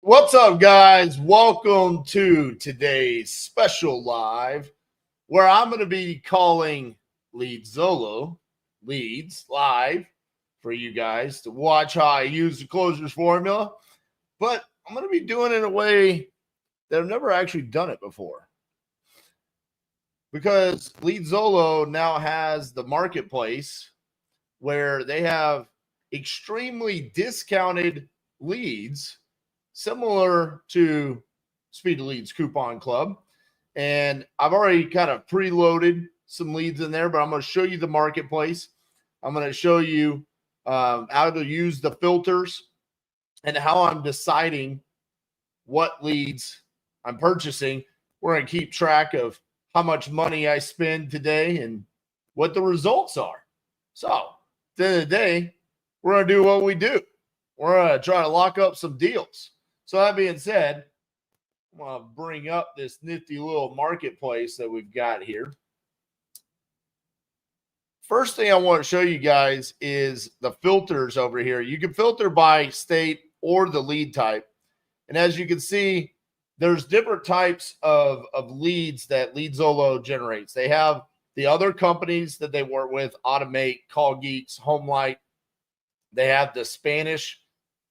What's up, guys? Welcome to today's special live where I'm going to be calling LeadZolo leads live for you guys to watch how I use the closers formula. But I'm going to be doing it in a way that I've never actually done it before, because LeadZolo now has the marketplace where they have extremely discounted leads similar to Speed Leads Coupon Club. And I've already kind of preloaded some leads in there, but I'm going to show you the marketplace. I'm going to show you how to use the filters and how I'm deciding what leads I'm purchasing. We're going to keep track of how much money I spend today and what the results are. So at the end of the day, we're going to do what we do. We're going to try to lock up some deals. So that being said, I'm going to bring up this nifty little marketplace that we've got here. First thing I want to show you guys is the filters over here. You can filter by state or the lead type. And as you can see, there's different types of leads that LeadZolo generates. They have the other companies that they work with, Automate, Call Geeks, HomeLight. They have the Spanish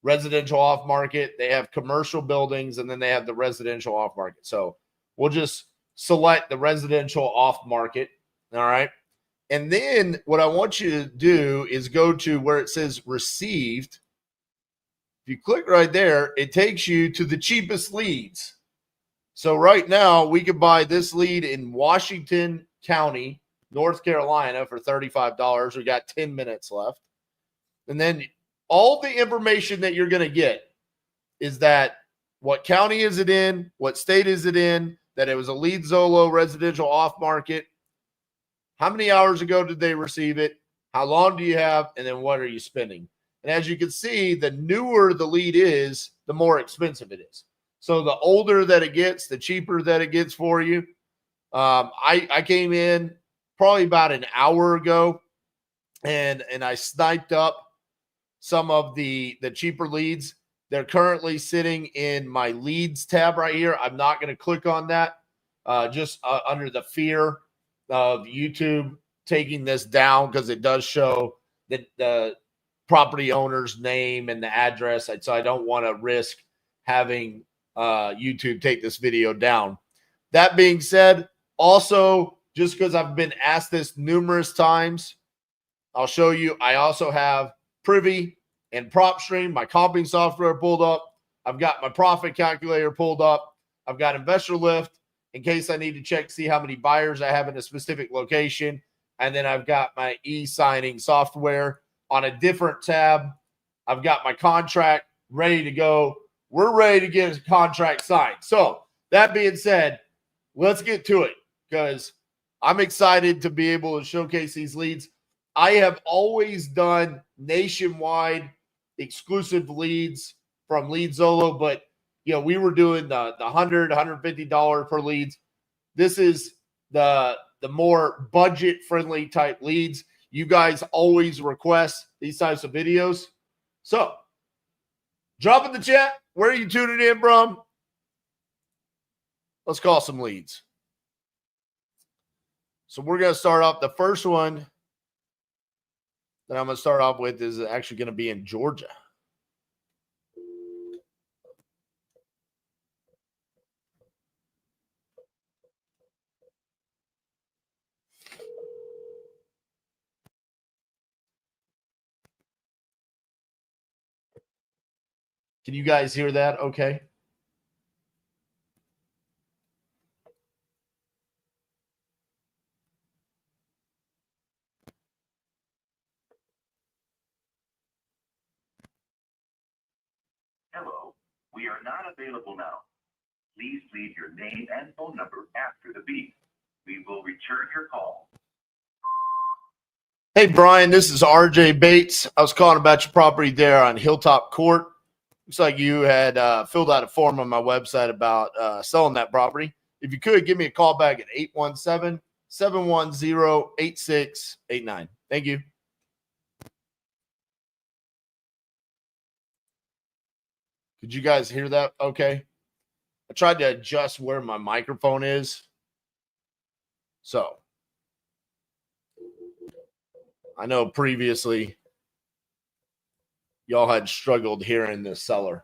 residential off market, they have commercial buildings, and then they have the residential off market. So we'll just select the residential off market. All right. And then what I want you to do is go to where it says received. If you click right there, it takes you to the cheapest leads. So right now we could buy this lead in Washington County, North Carolina for $35. We got 10 minutes left. And then all the information that you're going to get is that what county is it in, what state is it in, that it was a LeadZolo residential off market, how many hours ago did they receive it, how long do you have, and then what are you spending. And as you can see, the newer the lead is, the more expensive it is. So the older that it gets, the cheaper that it gets for you. I came in probably about an hour ago and I sniped up some of the cheaper leads. They're currently sitting in my leads tab right here. I'm not going to click on that just under the fear of YouTube taking this down, because it does show the property owner's name and the address. So I don't want to risk having YouTube take this video down. That being said, also, just because I've been asked this numerous times, I'll show you. I also have Privy and PropStream, my comping software, pulled up. I've got my profit calculator pulled up. I've got Investor Lift in case I need to check, see how many buyers I have in a specific location. And then I've got my e-signing software on a different tab. I've got my contract ready to go. We're ready to get a contract signed. So that being said, let's get to it, because I'm excited to be able to showcase these leads. I have always done nationwide exclusive leads from LeadZolo, but we were doing the $100, $150 per leads. This is the more budget friendly type leads. You guys always request these types of videos. So drop in the chat, where are you tuning in from? Let's call some leads. So we're going to start off. The first one that I'm going to start off with is actually going to be in Georgia. Can you guys hear that okay? Hello, we are not available now. Please leave your name and phone number after the beep. We will return your call. Hey, Brian, this is RJ Bates. I was calling about your property there on Hilltop Court. Looks like you had filled out a form on my website about selling that property. If you could, give me a call back at 817-710-8689. Thank you. Can Did you guys hear that? Okay. I tried to adjust where my microphone is. So I know previously y'all had struggled hearing this seller.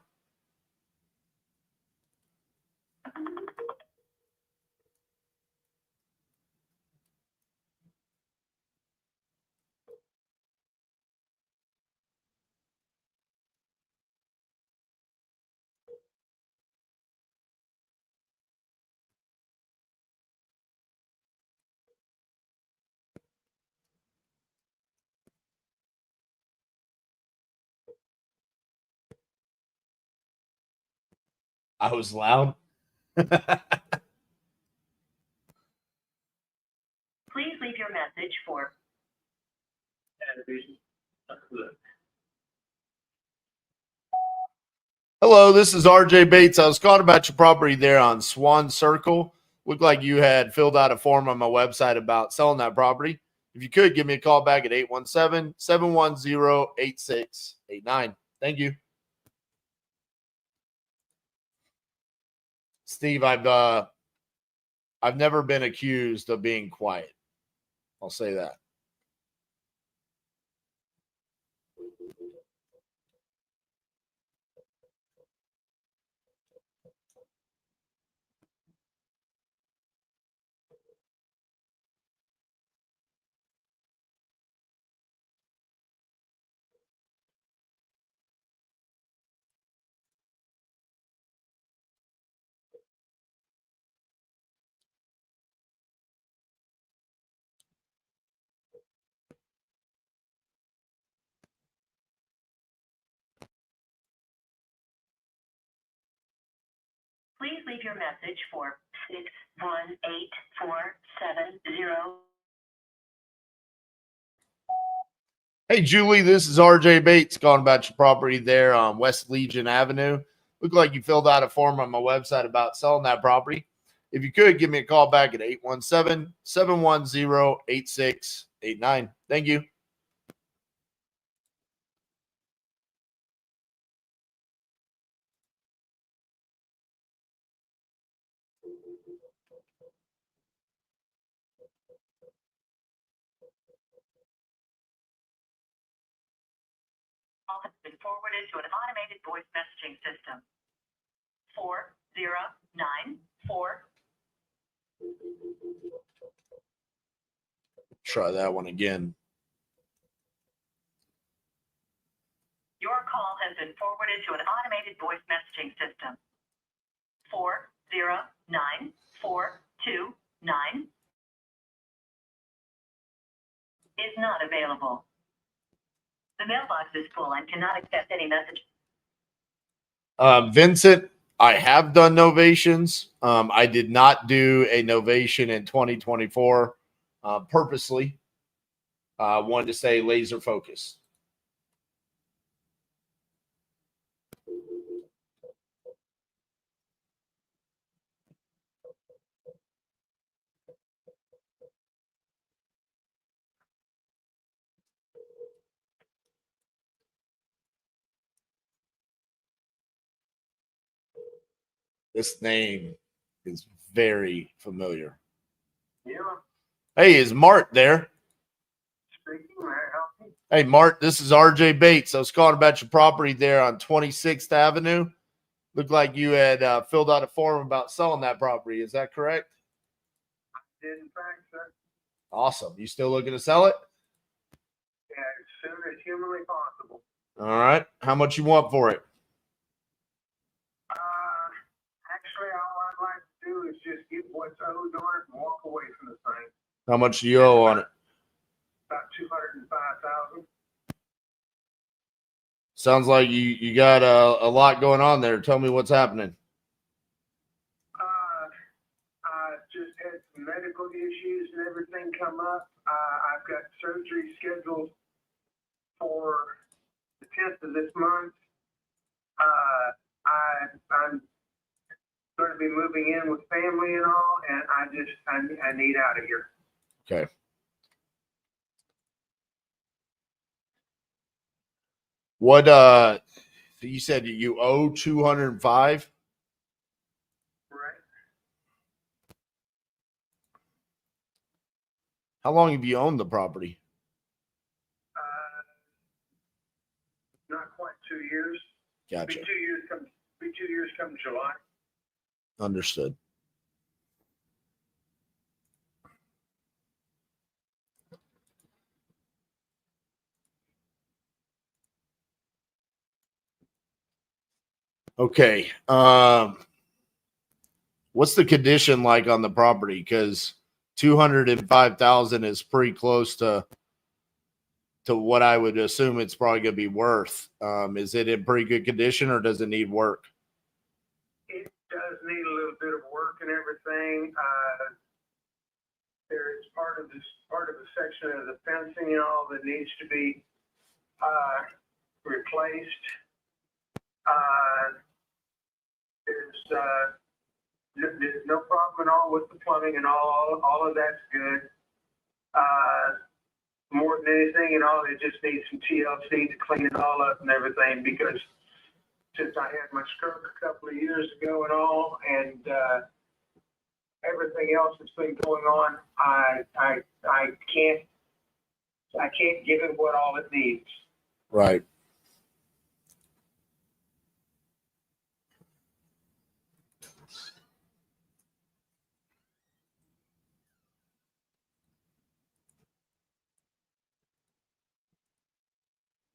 I was loud. Please leave your message for. Hello, this is RJ Bates. I was calling about your property there on Swan Circle. Looked like you had filled out a form on my website about selling that property. If you could, give me a call back at 817-710-8689. Thank you. Steve, I've never been accused of being quiet. I'll say that. Please leave your message for 618470. Hey, Julie, this is RJ Bates calling about your property there on West Legion Avenue. Looked like you filled out a form on my website about selling that property. If you could, give me a call back at 817-710-8689. Thank you. Call has been forwarded to an automated voice messaging system. 4094. Try that one again. Your call has been forwarded to an automated voice messaging system. 409429 is not available. The mailbox is full and cannot accept any message. Vincent, I have done novations. I did not do a novation in 2024 purposely. Wanted to stay laser focused. This name is very familiar. Yeah. Hey, is Mart there? Speaking, may I help you? Hey, Mart, this is RJ Bates. I was calling about your property there on 26th Avenue. Looked like you had filled out a form about selling that property. Is that correct? I did, in fact, sir. Awesome. You still looking to sell it? Yeah, as soon as humanly possible. All right. How much you want for it? Actually, all I'd like to do is just get what's owed on it and walk away from the thing. How much do you owe on it? About $205,000. Sounds like you got a lot going on there. Tell me what's happening. I just had some medical issues and everything come up. I've got surgery scheduled for the 10th of this month. I'm going to be moving in with family and all, and I need out of here. Okay. What So you said you owe 205? Right. How long have you owned the property? Not quite 2 years. Gotcha. Be 2 years come July. Understood. Okay. What's the condition like on the property? Because 205,000 is pretty close to what I would assume it's probably going to be worth. Is it in pretty good condition, or does it need work? It does need a little bit of work and everything. There is part of a section of the fencing and all that needs to be replaced. There's no problem at all with the plumbing and all of that's good. More than anything and all, it just needs some TLC to clean it all up and everything, because since I had my stroke a couple of years ago and all, and everything else that's been going on, I can't give it what all it needs. Right.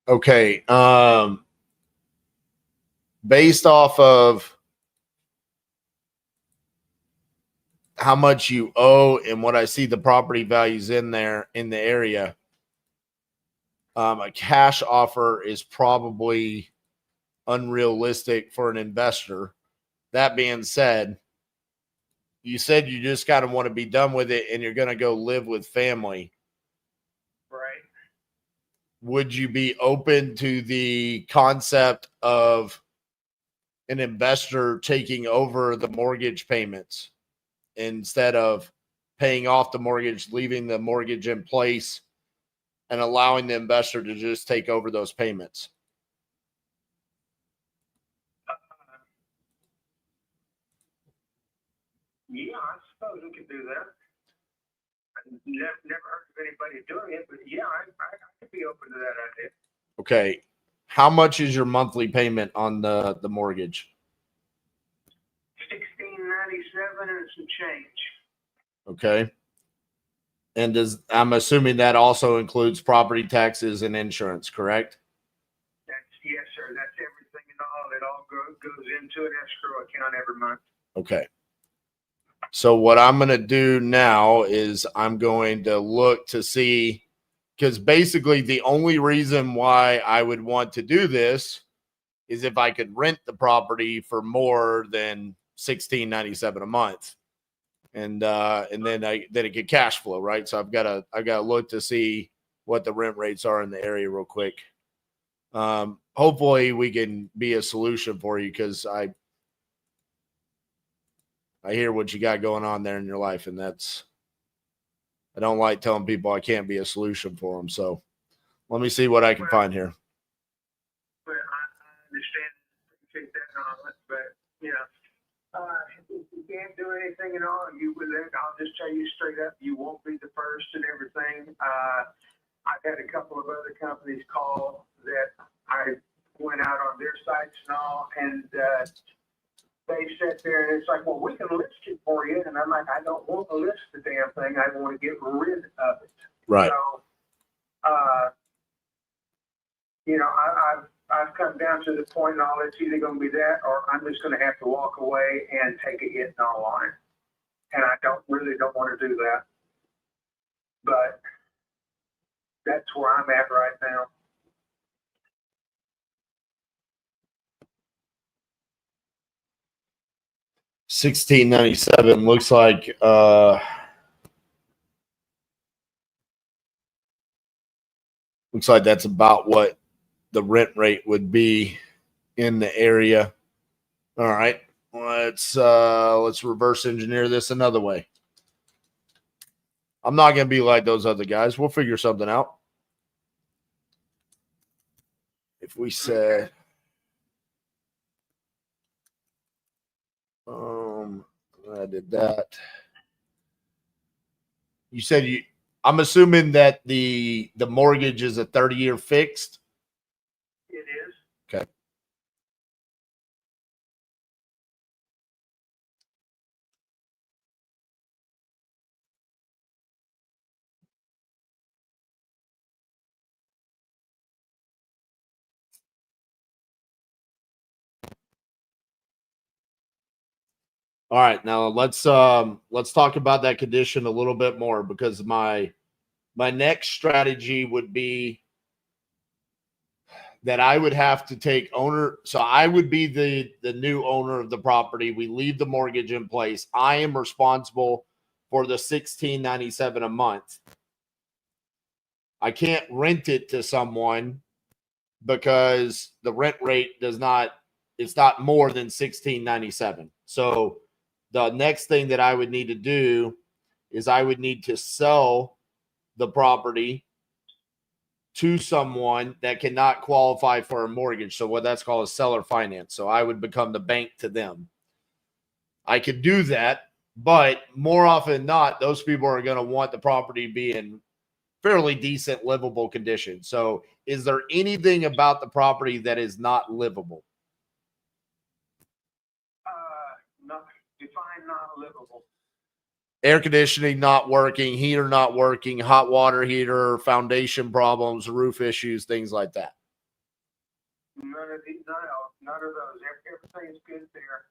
Okay. Based off of how much you owe and what I see the property values in there in the area, a cash offer is probably unrealistic for an investor. That being said, you said you just kind of want to be done with it and you're going to go live with family. Right. Would you be open to the concept of an investor taking over the mortgage payments instead of paying off the mortgage, leaving the mortgage in place and allowing the investor to just take over those payments? Yeah, I suppose we could do that. Never heard of anybody doing it, but yeah, I could be open to that idea. Okay. How much is your monthly payment on the mortgage? $16.97 and some change. Okay. And I'm assuming that also includes property taxes and insurance, correct? Yes, sir. That's everything and all. It all goes into an escrow account every month. Okay. So what I'm going to do now is I'm going to look to see, because basically the only reason why I would want to do this is if I could rent the property for more than $16.97 a month. And then it could cash flow, right? So I've got to look to see what the rent rates are in the area real quick. Hopefully we can be a solution for you, because I hear what you got going on there in your life, and I don't like telling people I can't be a solution for them. So let me see what I can find here. But I understand, appreciate that and all that, but if you can't do anything at all, I'll just tell you straight up, you won't be the first and everything. I've had a couple of other companies call that I went out on their sites and all, and they sat there and it's like, well, we can list it for you. And I'm like, I don't want to list the damn thing. I want to get rid of it. Right. So, I've come down to the point now, it's either going to be that or I'm just going to have to walk away and take a hit and all on it. And I don't want to do that. But that's where I'm at right now. $16.97 looks like that's about what the rent rate would be in the area. All right, let's reverse engineer this another way. I'm not going to be like those other guys. We'll figure something out. If we said I did that. You said I'm assuming that the mortgage is a 30-year fixed. It is. Okay. All right, now let's talk about that condition a little bit more, because my next strategy would be that I would have to take owner. So I would be the new owner of the property. We leave the mortgage in place. I am responsible for the $16.97 a month. I can't rent it to someone because the rent rate it's not more than $16.97. So the next thing that I would need to do is I would need to sell the property to someone that cannot qualify for a mortgage. So what that's called is seller finance. So I would become the bank to them. I could do that, but more often than not, those people are going to want the property to be in fairly decent, livable condition. So is there anything about the property that is not livable? Define not livable. Air conditioning not working, heater not working, hot water heater, foundation problems, roof issues, things like that. None of those. Everything's good there.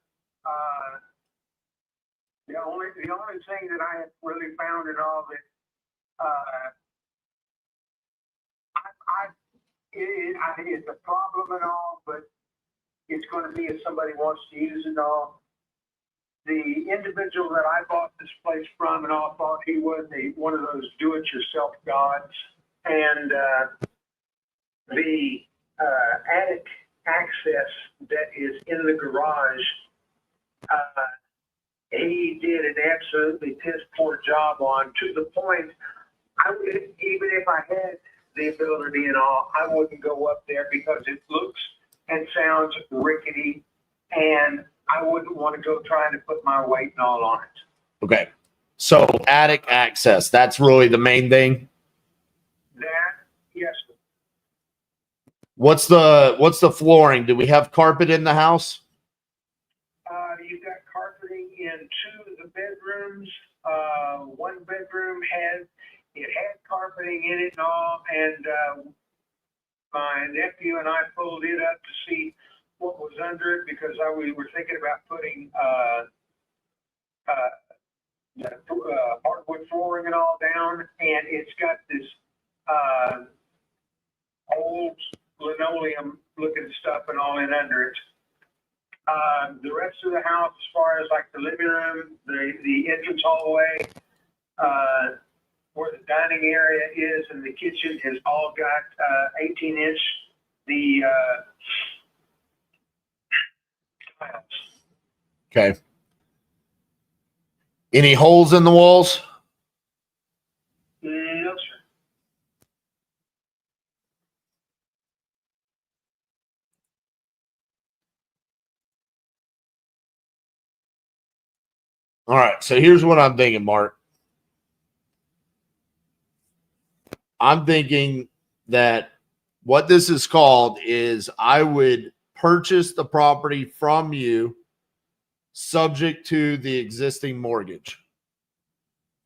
The only thing that I have really found in all that it's a problem and all, but it's going to be if somebody wants to use it all. The individual that I bought this place from and all thought he was one of those do-it-yourself gods, and the attic access that is in the garage, he did an absolutely piss-poor job on, to the point even if I had the ability and all, I wouldn't go up there because it looks and sounds rickety, and I wouldn't want to go trying to put my weight and all on it. Okay. So attic access, that's really the main thing? Yes. What's the flooring? Do we have carpet in the house? You've got carpeting in 2 of the bedrooms. One bedroom had carpeting in it and all, and my nephew and I pulled it up to see what was under it, because we were thinking about putting hardwood flooring and all down, and it's got this old linoleum looking stuff and all in under it. The rest of the house, as far as like the living room, the entrance hallway, where the dining area is, and the kitchen has all got 18-inch tiles. Okay. Any holes in the walls? No, sir. All right. So here's what I'm thinking, Mark. I'm thinking that what this is called is I would purchase the property from you subject to the existing mortgage.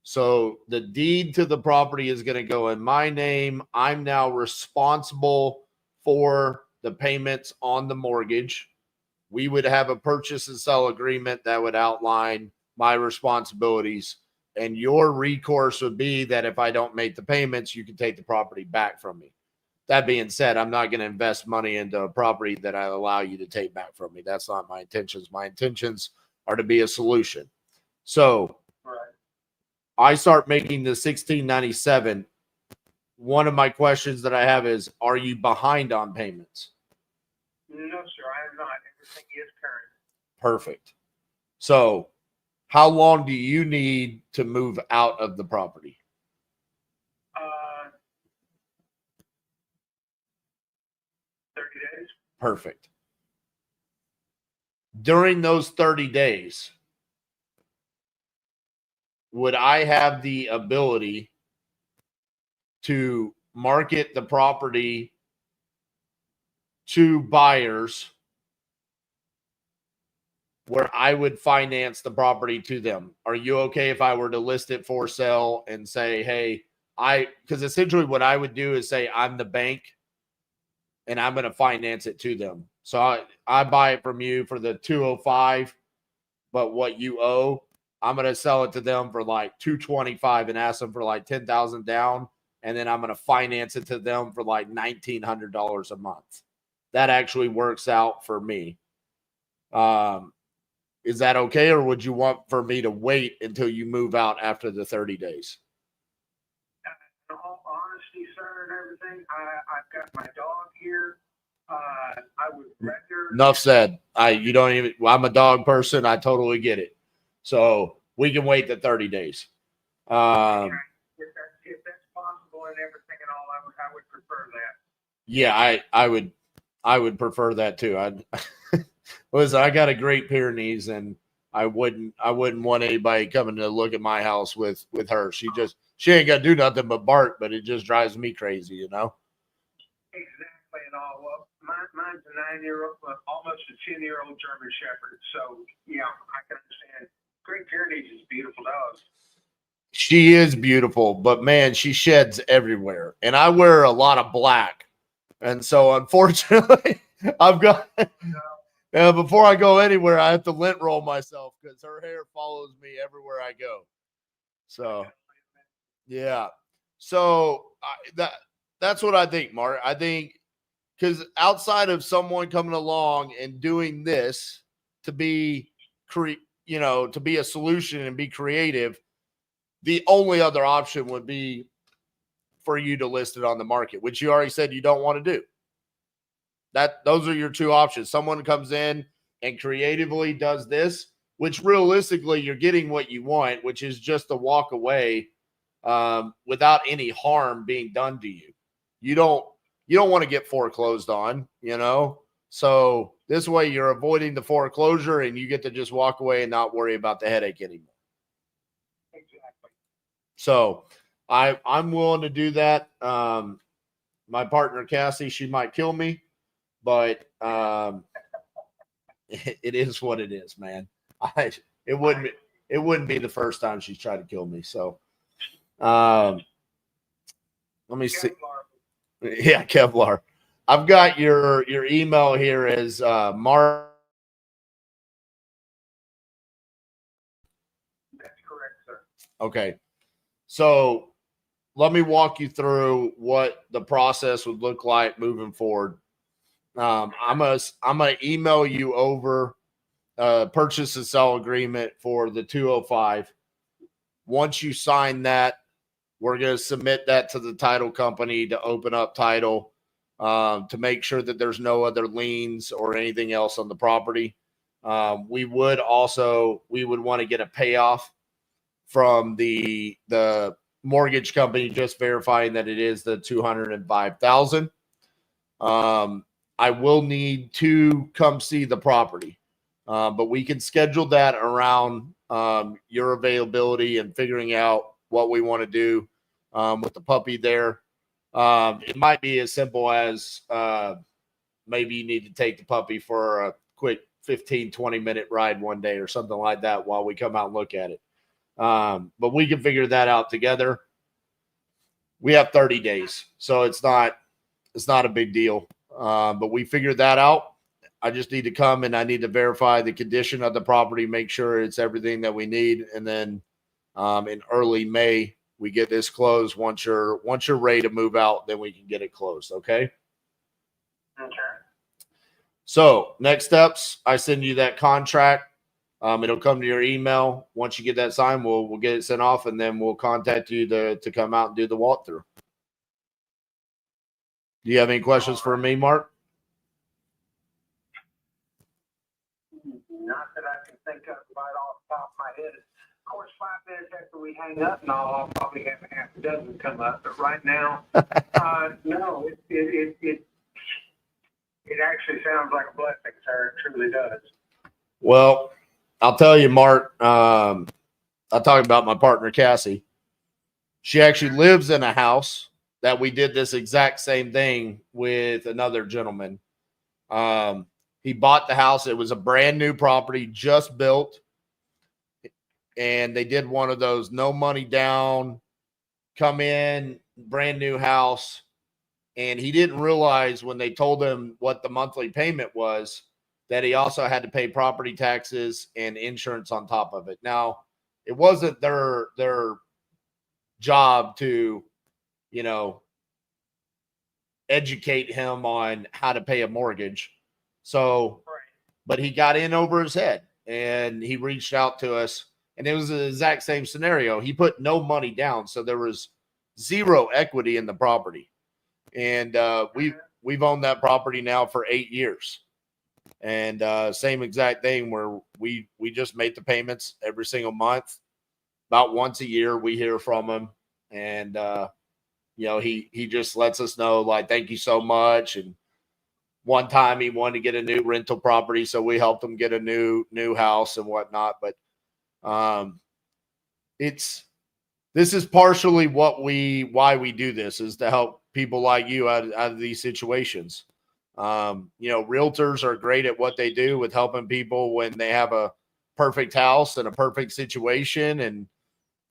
So the deed to the property is going to go in my name. I'm now responsible for the payments on the mortgage. We would have a purchase and sell agreement that would outline my responsibilities, and your recourse would be that if I don't make the payments, you can take the property back from me. That being said, I'm not going to invest money into a property that I allow you to take back from me. That's not my intentions. My intentions are to be a solution. So I start making the $16.97. One of my questions that I have is, are you behind on payments? No, sir, I am not. Everything is current. Perfect. So how long do you need to move out of the property? 30 days. Perfect. During those 30 days, would I have the ability to market the property to buyers where I would finance the property to them? Are you okay if I were to list it for sale and say, hey, because essentially what I would do is say I'm the bank and I'm going to finance it to them. So I buy it from you for the 205, but what you owe, I'm going to sell it to them for like 225 and ask them for like 10,000 down. And then I'm going to finance it to them for like $1,900 a month. That actually works out for me. Is that okay? Or would you want for me to wait until you move out after the 30 days? In all honesty, sir, and everything, I've got my dog here. I would rather. Enough said. You don't even. I'm a dog person. I totally get it. So we can wait the 30 days. If that's possible and everything and all, I would prefer that. Yeah, I would prefer that too. Listen, I got a Great Pyrenees, and I wouldn't want anybody coming to look at my house with her. She ain't got to do nothing but bark, but it just drives me crazy, you know. Exactly, and all. Well, mine's a 9-year-old, almost a 10-year-old German Shepherd. So yeah, I can understand. Great Pyrenees is beautiful dogs. She is beautiful, but man, she sheds everywhere, and I wear a lot of black, and so unfortunately, I've got. Before I go anywhere, I have to lint roll myself because her hair follows me everywhere I go. So, yeah. So that's what I think, Mark. I think because outside of someone coming along and doing this to be to be a solution and be creative, the only other option would be for you to list it on the market, which you already said you don't want to do. Those are your two options. Someone comes in and creatively does this, which realistically you're getting what you want, which is just to walk away without any harm being done to you. You don't want to get foreclosed on, you know? So this way you're avoiding the foreclosure and you get to just walk away and not worry about the headache anymore. Exactly. So I'm willing to do that. My partner, Cassie, she might kill me, but it is what it is, man. It wouldn't be the first time she's tried to kill me. So, let me see. Yeah, Kevlar. I've got your email here as Mark. That's correct, sir. Okay, so let me walk you through what the process would look like moving forward. I'm gonna email you over purchase and sell agreement for the 205. Once you sign that, we're going to submit that to the title company to open up title to make sure that there's no other liens or anything else on the property. We would want to get a payoff from the mortgage company, just verifying that it is the $205,000. I will need to come see the property. But we can schedule that around your availability and figuring out what we want to do with the puppy there. It might be as simple as maybe you need to take the puppy for a quick 15, 20-minute ride one day or something like that while we come out and look at it. But we can figure that out together. We have 30 days, so it's not a big deal. But we figured that out. I just need to come and I need to verify the condition of the property, make sure it's everything that we need. And then in early May, we get this closed. Once you're ready to move out, then we can get it closed. Okay. Okay. So next steps, I send you that contract. It'll come to your email. Once you get that signed, we'll get it sent off, and then we'll contact you to come out and do the walkthrough. Do you have any questions for me, Mark? Not that I can think of right off the top of my head. Of course, 5 minutes after we hang up, and I'll probably have a half a dozen come up. But right now, no, it actually sounds like a blessing, sir. It truly does. Well, I'll tell you, Mark, I'll talk about my partner, Cassie. She actually lives in a house that we did this exact same thing with another gentleman. He bought the house. It was a brand new property, just built. And they did one of those no money down, come in, brand new house. And he didn't realize when they told him what the monthly payment was that he also had to pay property taxes and insurance on top of it. Now, it wasn't their job to, you know, educate him on how to pay a mortgage. So, but he got in over his head and he reached out to us, and it was the exact same scenario. He put no money down, so there was zero equity in the property. And we've owned that property now for 8 years. And same exact thing where we just made the payments every single month. About once a year we hear from him, and you know, he just lets us know, like, thank you so much. And one time he wanted to get a new rental property, so we helped him get a new house and whatnot. But this is partially why we do this, is to help people like you out of these situations. You know, realtors are great at what they do with helping people when they have a perfect house and a perfect situation, and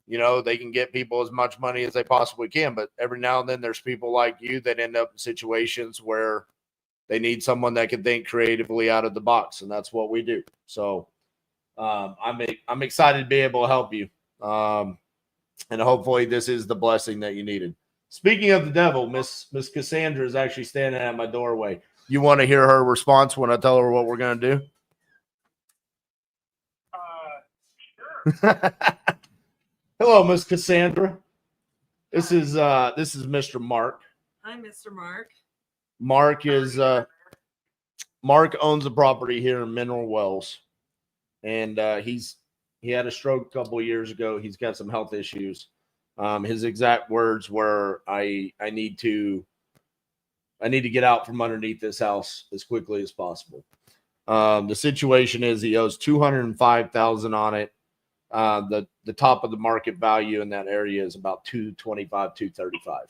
you know, they can get people as much money as they possibly can. But every now and then there's people like you that end up in situations where they need someone that can think creatively out of the box, and that's what we do. So I'm excited to be able to help you. And hopefully this is the blessing that you needed. Speaking of the devil, Miss Cassandra is actually standing at my doorway. You want to hear her response when I tell her what we're going to do? Sure. Hello, Miss Cassandra. This is Mr. Mark. Hi, Mr. Mark. Mark owns a property here in Mineral Wells, and he had a stroke a couple of years ago. He's got some health issues. His exact words were, I need to get out from underneath this house as quickly as possible. The situation is he owes $205,000 on it. The top of the market value in that area is about $225,000, $235,000.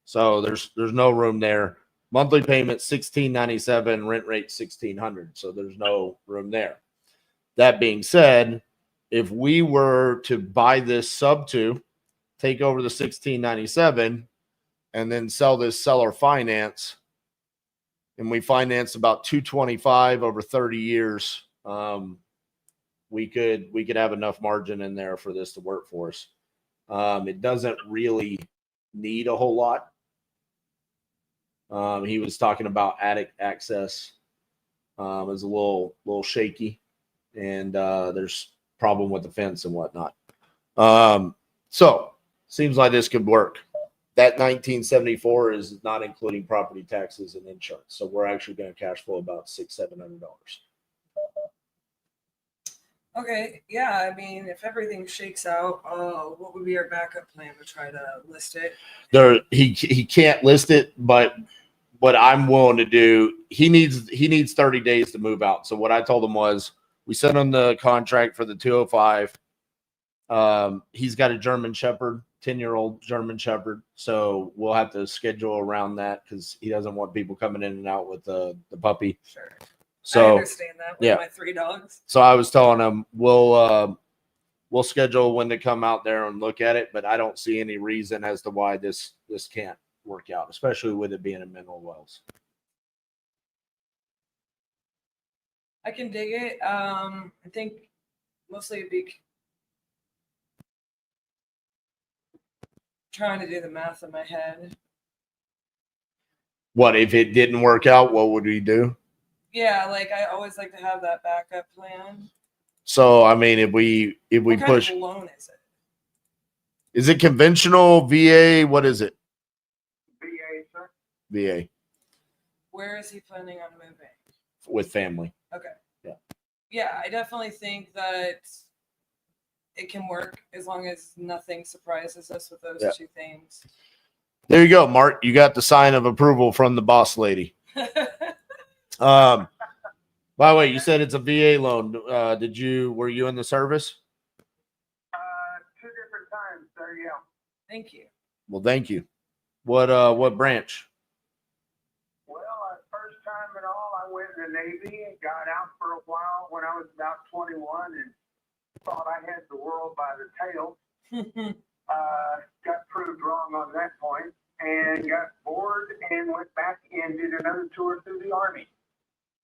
So there's no room there. Monthly payment $1,697, rent rate $1,600. So there's no room there. That being said, if we were to buy this sub to, take over the $1,697, and then sell this seller finance, and we finance about $225,000 over 30 years, we could have enough margin in there for this to work for us. It doesn't really need a whole lot. He was talking about attic access is a little shaky, and there's problem with the fence and whatnot. So seems like this could work. That 1974 is not including property taxes and insurance, so we're actually going to cash flow about $600-700. Okay, yeah, I mean, if everything shakes out, what would be our backup plan to try to list it? He can't list it, but what I'm willing to do, he needs 30 days to move out. So what I told him was, we sent him the contract for the 205. He's got a German Shepherd, 10-year-old German Shepherd. So we'll have to schedule around that because he doesn't want people coming in and out with the puppy. Sure. So I understand that with my 3 dogs. So I was telling him we'll schedule when to come out there and look at it, but I don't see any reason as to why this can't work out, especially with it being in Mineral Wells. I can dig it. I think mostly it'd be trying to do the math in my head. What if it didn't work out? What would we do? Yeah, like I always like to have that backup plan. So I mean, if we what push, kind of loan is it? Is it conventional, VA? What is it? VA, sir. VA Where is he planning on moving? with family. Okay. Yeah. Yeah, I definitely think that it can work as long as nothing surprises us with those two things. There you go, Mark. You got the sign of approval from the boss lady. By the way, you said it's a VA loan. Were you in the service? sir. Yeah. Thank you. Well, thank you. What branch? Well, first time at all, I went in the Navy and got out for a while when I was about 21 and thought I had the world by the tail. Got proved wrong on that point and got bored and went back and did another tour through the Army.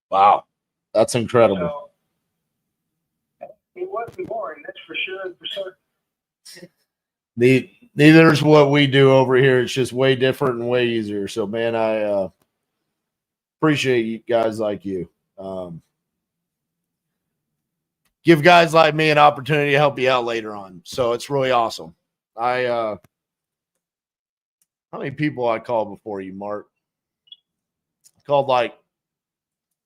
Wow, that's incredible. So it wasn't boring, that's for sure. For certain. Neither is what we do over here. It's just way different and way easier. So, man, I appreciate you guys like you. Give guys like me an opportunity to help you out later on. So it's really awesome. How many people I called before you, Mark? I called like,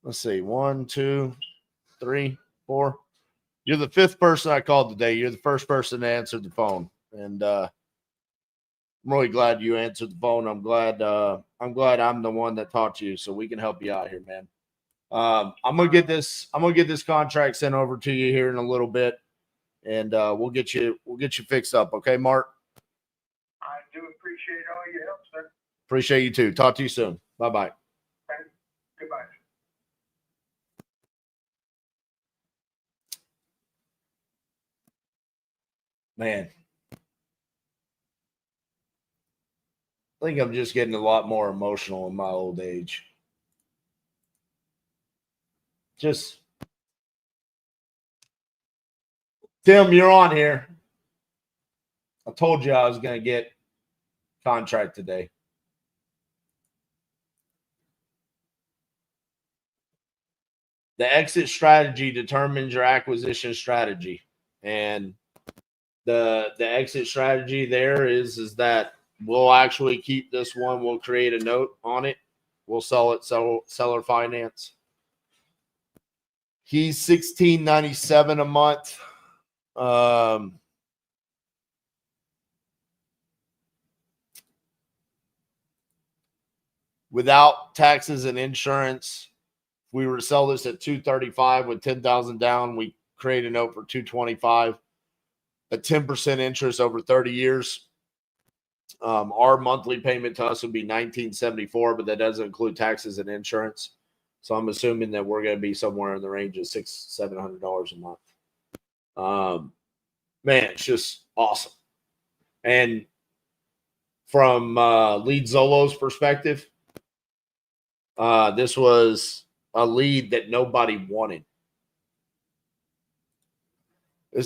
let's see, 1, 2, 3, 4. You're the fifth person I called today. You're the first person to answer the phone. And I'm really glad you answered the phone. I'm glad I'm the one that taught you, so we can help you out here, man. I'm gonna get this contract sent over to you here in a little bit, and we'll get you fixed up. Okay, Mark? I do appreciate all your help, sir. Appreciate you too. Talk to you soon. Bye-bye. Thanks. Goodbye. Man, I think I'm just getting a lot more emotional in my old age. Just, Tim, you're on here. I told you I was going to get contract today. The exit strategy determines your acquisition strategy. And the exit strategy there is that we'll actually keep this one. We'll create a note on it. We'll sell it, seller finance. He's $16.97 a month. Without taxes and insurance, if we were to sell this at $235 with $10,000 down, we create a note for $225, a 10% interest over 30 years. Our monthly payment to us would be $19.74, but that doesn't include taxes and insurance. So I'm assuming that we're going to be somewhere in the range of $600-700 a month. Man, it's just awesome. And from LeadZolo's perspective, this was a lead that nobody wanted.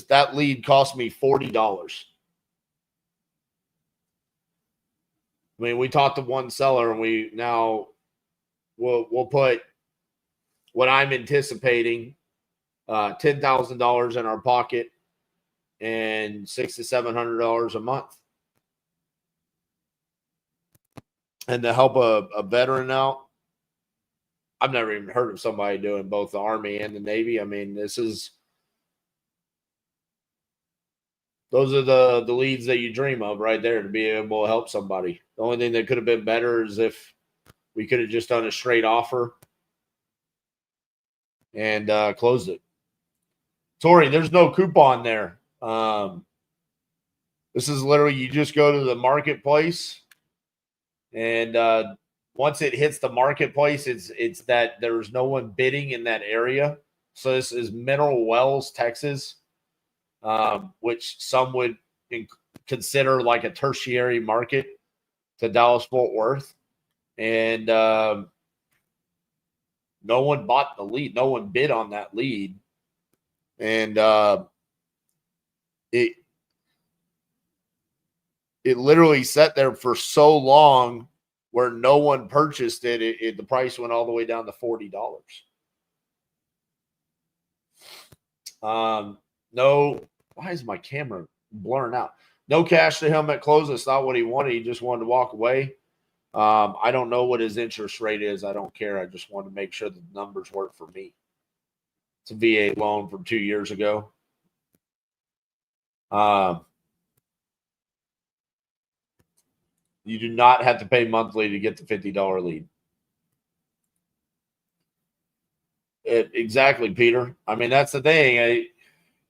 That lead cost me $40. I mean, we talked to one seller, and we'll put what I'm anticipating, $10,000 in our pocket and $600-700 a month. And to help a veteran out, I've never even heard of somebody doing both the Army and the Navy. I mean, those are the leads that you dream of right there, to be able to help somebody. The only thing that could have been better is if we could have just done a straight offer and closed it. Tori, there's no coupon there. This is literally, you just go to the marketplace, and once it hits the marketplace, it's that there's no one bidding in that area. So this is Mineral Wells, Texas, which some would consider like a tertiary market to Dallas-Fort Worth. And no one bought the lead. No one bid on that lead. And it literally sat there for so long where no one purchased it. The price went all the way down to $40. No, why is my camera blurring out? No cash to him at close. That's not what he wanted. He just wanted to walk away. I don't know what his interest rate is. I don't care. I just want to make sure the numbers work for me. It's a VA loan from 2 years ago. You do not have to pay monthly to get the $50 lead. Exactly, Peter. I mean, that's the thing.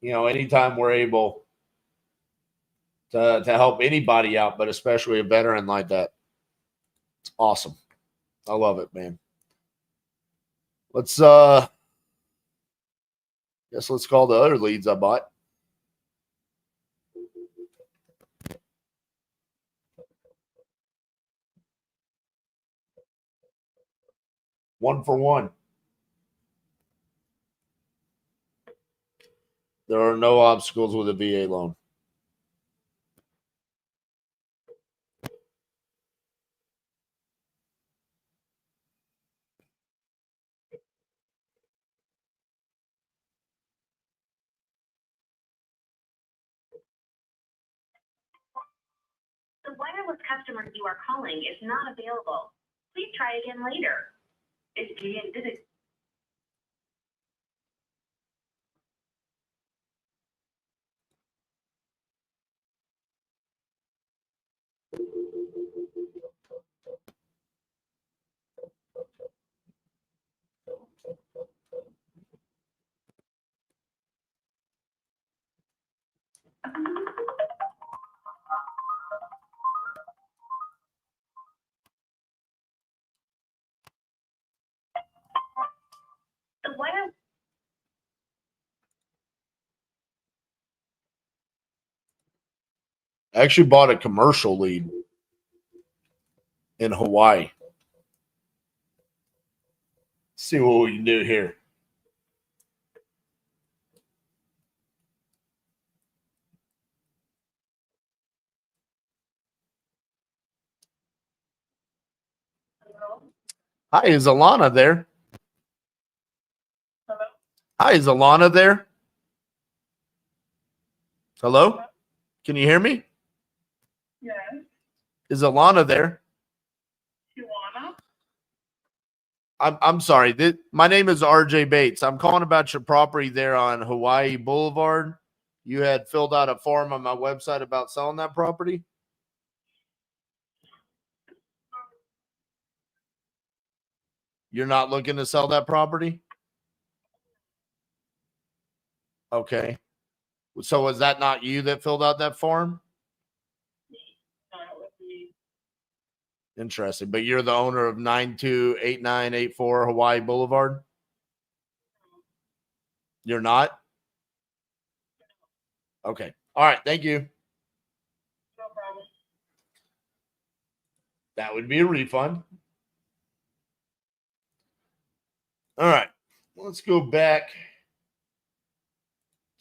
Anytime we're able to help anybody out, but especially a veteran like that. It's awesome. I love it, man. Let's call the other leads I bought. One for one. There are no obstacles with a VA loan. The wireless customer you are calling is not available. Please try again later. El cliente de the wireless. I actually bought a commercial lead in Hawaii. See what we can do here. Hi, is Alana there? Hello? Hi, is Alana there? Hello? Can you hear me? Yes. Is Alana there? Tijuana? I'm sorry. My name is RJ Bates. I'm calling about your property there on Hawaii Boulevard. You had filled out a form on my website about selling that property. You're not looking to sell that property? Okay. So was that not you that filled out that form? Interesting. But you're the owner of 928984 Hawaii Boulevard? You're not? Okay. All right. Thank you. No problem. That would be a refund. All right. Let's go back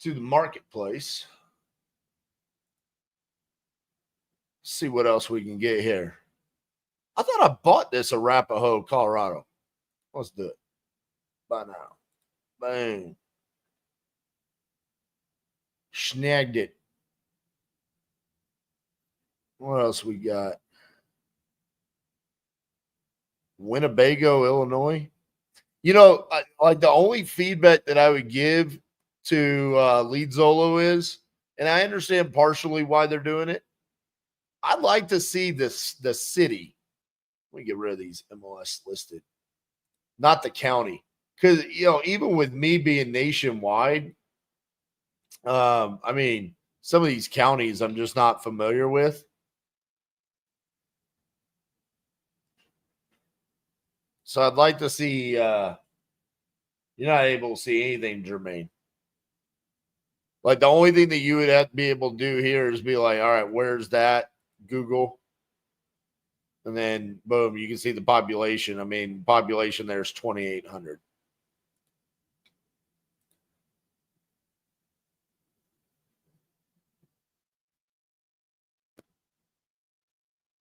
to the marketplace. See what else we can get here. I thought I bought this Arapahoe, Colorado. Let's do it. Buy now. Boom. Snagged it. What else we got? Winnebago, Illinois. You know, like the only feedback that I would give to LeadZolo is, and I understand partially why they're doing it. I'd like to see the city. Let me get rid of these MLS listed, not the county, because even with me being nationwide, I mean some of these counties I'm just not familiar with. So I'd like to see. You're not able to see anything, Jermaine. Like the only thing that you would have to be able to do here is be like, all right, where's that? Google. And then boom, you can see the population. I mean, population there's 2,800.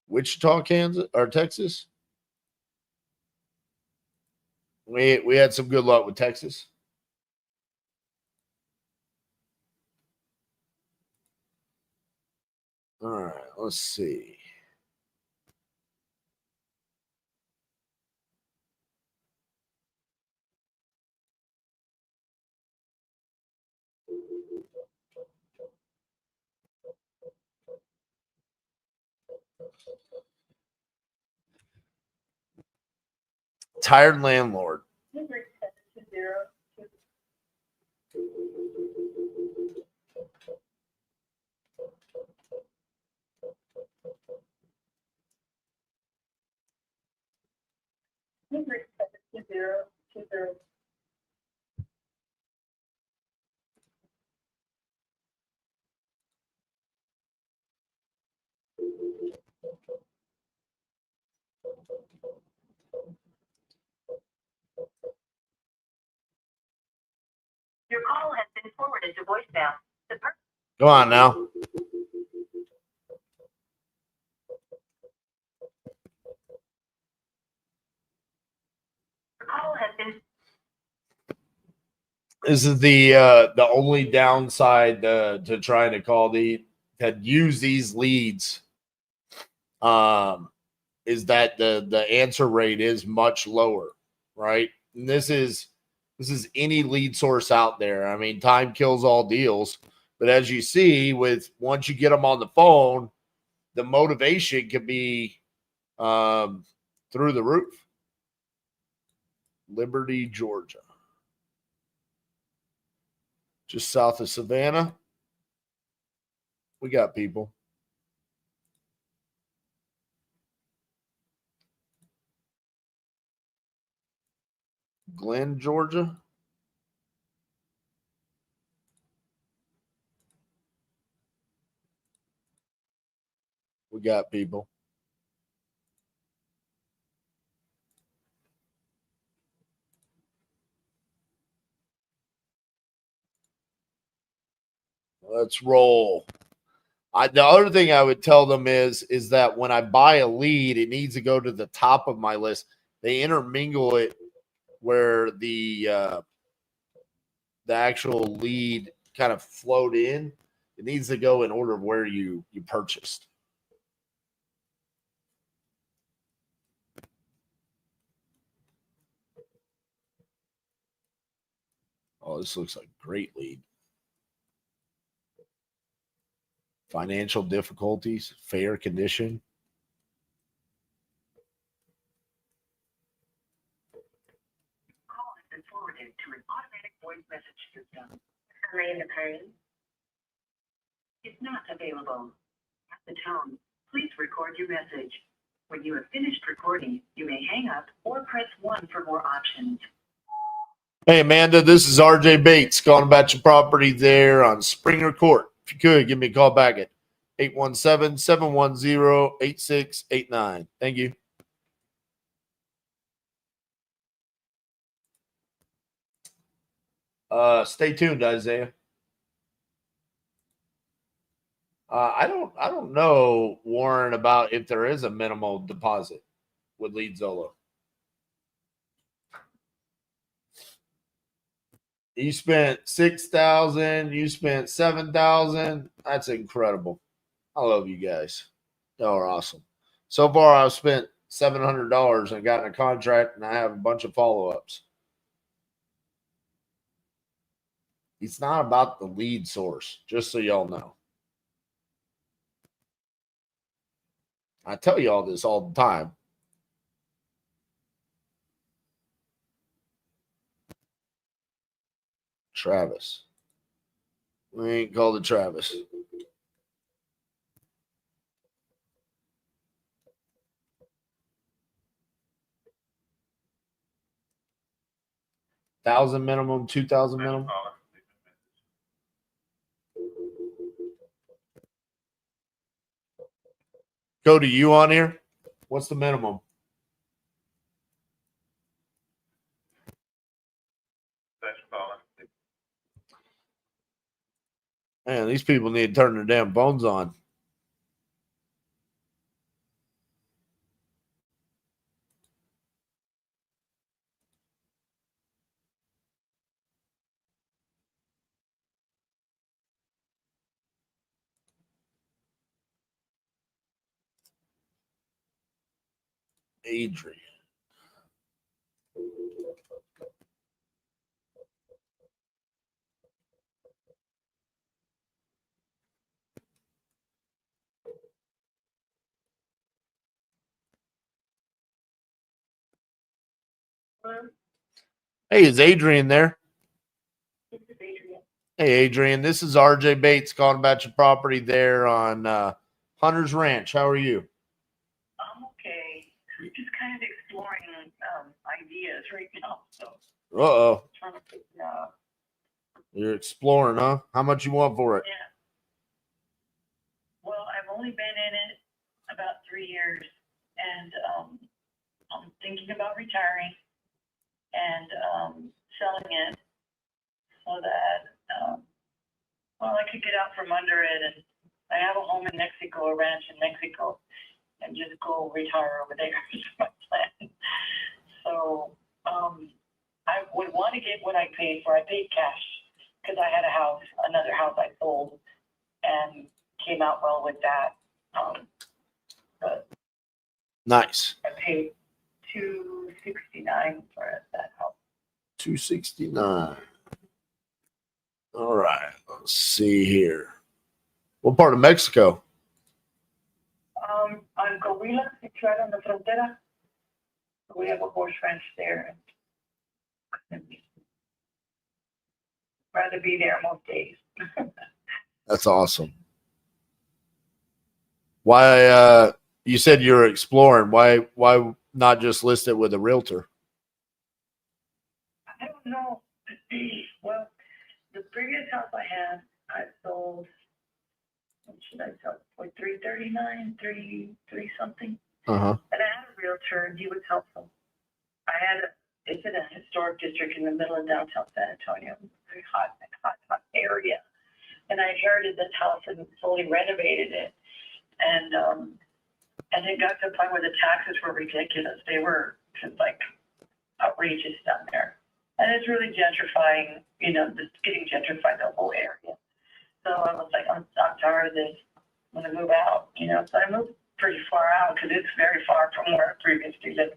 Wichita, Kansas or Texas? We had some good luck with Texas. All right, let's see. Tired landlord. Come on now. The call has been. This is the only downside to trying to call to use these leads. Is that the answer rate is much lower, right? And this is any lead source out there. I mean, time kills all deals, but as you see, with once you get them on the phone, the motivation can be through the roof. Liberty, Georgia, just south of Savannah. We got people. Glenn, Georgia. We got people. Let's roll. The other thing I would tell them is that when I buy a lead, it needs to go to the top of my list. They intermingle it where the actual lead kind of flowed in. It needs to go in order of where you purchased. Oh, this looks like a great lead. Financial difficulties, fair condition. Call has been forwarded to an automatic voice message system. Am I in the pain? Is not available. At the tone, please record your message. When you have finished recording, you may hang up or press 1 for more options. Hey, Amanda, this is RJ Bates calling about your property there on Springer Court. If you could, give me a call back at 817-710-8689. Thank you. Stay tuned, Isaiah. I don't know, Warren, about if there is a minimal deposit with LeadZolo. You spent $6,000. You spent $7,000. That's incredible. I love you guys. Y'all are awesome. So far, I've spent $700 and gotten a contract, and I have a bunch of follow-ups. It's not about the lead source, just so y'all know. I tell you all this all the time. Travis. We ain't called it Travis. $1,000 minimum, $2,000 minimum. Go to you on here. What's the minimum? Man, these people need to turn their damn phones on. Adrian. Hey, is Adrian there? This is Adrian. Hey, Adrian, this is RJ Bates calling about your property there on Hunter's Ranch. How are you? I'm okay. Just kind of exploring ideas right now. So Uh-oh. trying to figure out. You're exploring, huh? How much you want for it? Yeah. Well, I've only been in it about 3 years, and I'm thinking about retiring and selling it so that well, I could get out from under it, and I have a home in Mexico, a ranch in Mexico, and just go retire over there is my plan. So, I would want to get what I paid for. I paid cash because I had a house, another house I sold, and came out well with that. But Nice. I paid $269 for that house. 269. All right. Let's see here. What part of Mexico? On Coahuila, it's right on the frontera. We have a horse ranch there. Rather be there most days. That's awesome. Why you said you were exploring. Why not just list it with a realtor? I don't know. Well, the previous house I had, I sold, what should I sell? For $339, three something. Uh-huh. And I had a realtor, and he was helpful. It's in a historic district in the middle of downtown San Antonio. Very hot area. And I inherited this house and fully renovated it. And it got to a point where the taxes were ridiculous. They were just like outrageous down there. And it's really gentrifying, just getting gentrified, the whole area. So I was like, I'm tired of this. I'm going to move out, So I moved pretty far out because it's very far from where I previously lived.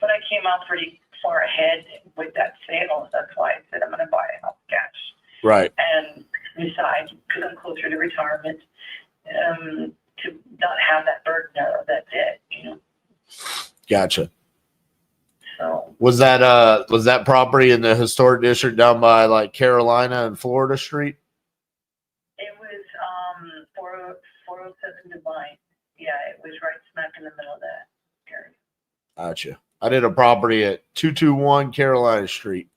But I came out pretty far ahead with that sale. That's why I said I'm going to buy a house cash. Right. And decide, because I'm closer to retirement, to not have that burden of that debt, Gotcha. So Was that property in the historic district down by like Carolina and Florida Street? it was 407 Divine. Yeah, it was right smack in the middle of that area. Gotcha. I did a property at 221 Carolina Street.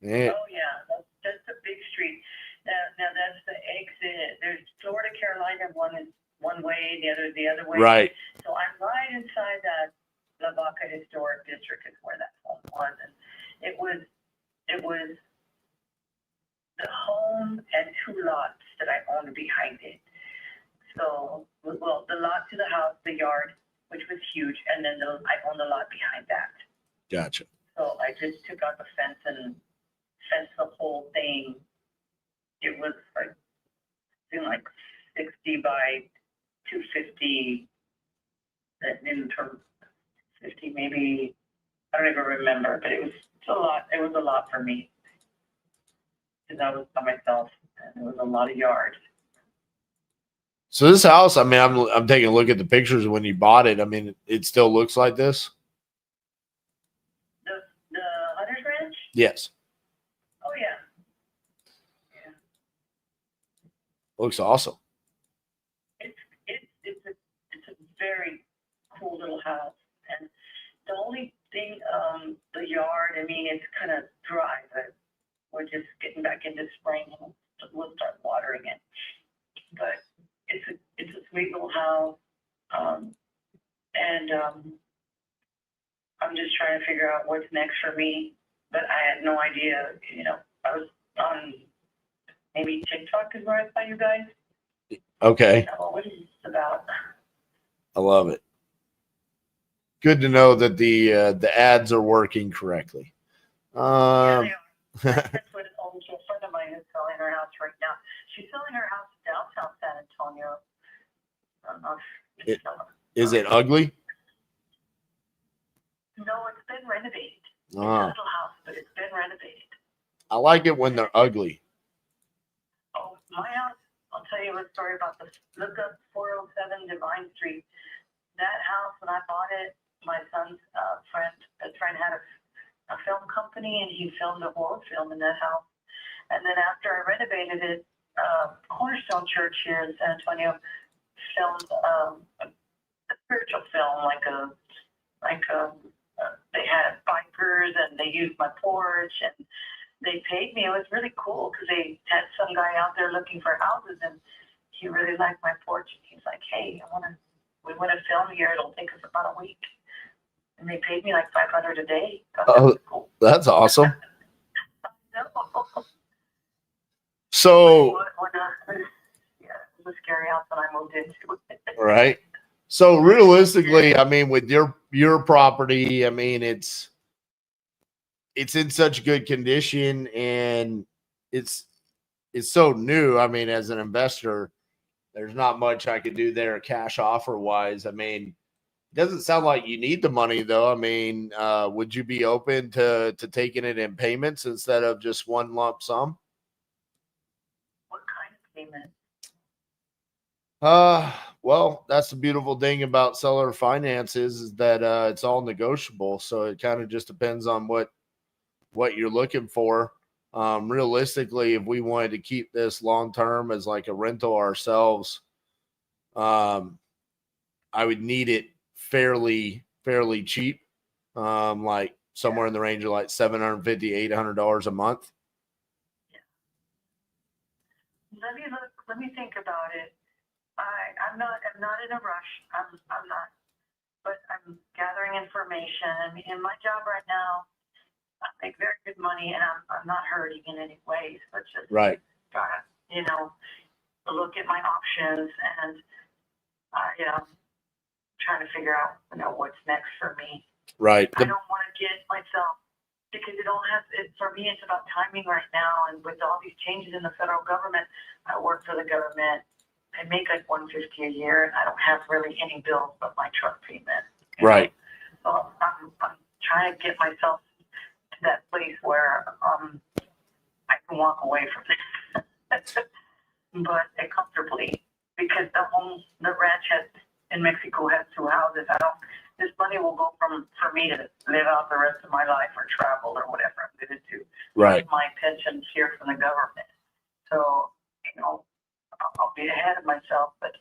Yeah. Oh yeah, that's the big street. Now that's the exit. There's Florida, Carolina. One is one way, the other way. Right. So I'm right inside that La Vaca Historic District is where that home was, and it was the home and two lots that I owned behind it. So, well, the lot to the house, the yard, which was huge, and then I owned the lot behind that. Gotcha. So I just took out the fence and fenced the whole thing. It was like 60 by 250, in terms 50 maybe. I don't even remember, but it was a lot. It was a lot for me because I was by myself, and it was a lot of yard. So this house, I mean, I'm taking a look at the pictures when you bought it. I mean, it still looks like this. The Hunter's Ranch? Yes. Oh yeah. Yeah. Looks awesome. It's a very cool little house, and the only thing, the yard. I mean, it's kind of dry, but we're just getting back into spring, and we'll start watering it. But it's a sweet little house, and I'm just trying to figure out what's next for me. But I had no idea. I was on maybe TikTok is where I saw you guys. Okay. What is this about? I love it. Good to know that the ads are working correctly. Yeah, they are. That's what a friend of mine is selling her house right now. She's selling her house downtown San Antonio. I don't know if it's Is it ugly? No, it's been renovated. It's a Ah, little house, but it's been renovated. I like it when they're ugly. Oh, my house, I'll tell you a story about this. Look up 407 Divine Street. That house, when I bought it, my son's friend had a film company, and he filmed a horror film in that house. And then after I renovated it, Cornerstone Church here in San Antonio filmed a spiritual film, they had bikers, and they used my porch, and they paid me. It was really cool because they had some guy out there looking for houses, and he really liked my porch. And he's like, "Hey, we want to film here. It'll take us about a week." And they paid me like $500 a day. That was cool. That's awesome. No. So, Yeah, it was a scary house when I moved into it. right. So realistically, I mean, with your property, I mean, it's in such good condition, and it's so new. I mean, as an investor, there's not much I could do there cash offer wise. I mean, it doesn't sound like you need the money though. I mean, would you be open to taking it in payments instead of just one lump sum? What kind of payment? Well, that's the beautiful thing about seller finances is that it's all negotiable. So it kind of just depends on what you're looking for. Realistically, if we wanted to keep this long term as like a rental ourselves, I would need it fairly cheap, like somewhere in the range of like $750, $800 a month. Let me think about it. I'm not in a rush. I'm not, but I'm gathering information. I mean, in my job right now, I make very good money, and I'm not hurting in any way. So it's just Right. gotta, look at my options, and trying to figure out, what's next for me. Right. I don't want to get myself, because for me, it's about timing right now. And with all these changes in the federal government, I work for the government. I make like $150 a year, and I don't have really any bills but my truck payment. Right. So I'm trying to get myself to that place where I can walk away from this, but comfortably, because the ranch in Mexico has 2 houses. This money will go for me to live out the rest of my life or travel or whatever I'm going to do. Right. My pension's here from the government. So, I'll be ahead of myself, but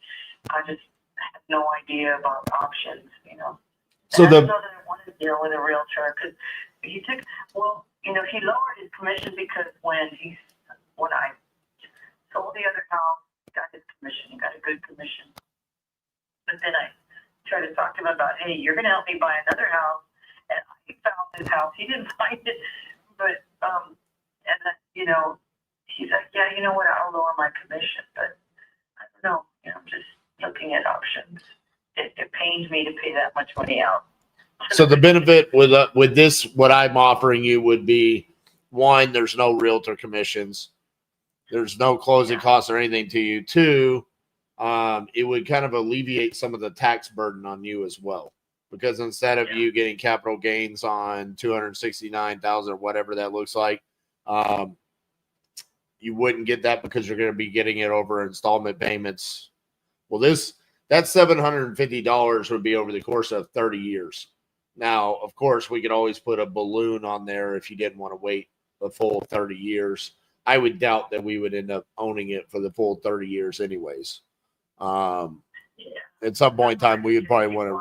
I just have no idea about options, So and I don't know that I want to deal with a realtor because he lowered his commission because when I sold the other house, he got his commission. He got a good commission. But then I tried to talk to him about, hey, you're going to help me buy another house. And he found this house. He didn't find it. But, and then, he's like, yeah, you know what? I'll lower my commission. But I don't know. I'm just looking at options. It pains me to pay that much money out. So the benefit with this, what I'm offering you would be, one, there's no realtor commissions. There's no closing costs or anything to you. Two, it would kind of alleviate some of the tax burden on you as well. Because instead of you getting capital gains on $269,000 or whatever that looks like, you wouldn't get that because you're going to be getting it over installment payments. Well, that $750 would be over the course of 30 years. Now, of course, we could always put a balloon on there if you didn't want to wait the full 30 years. I would doubt that we would end up owning it for the full 30 years anyways. At some point in time, we would probably want to.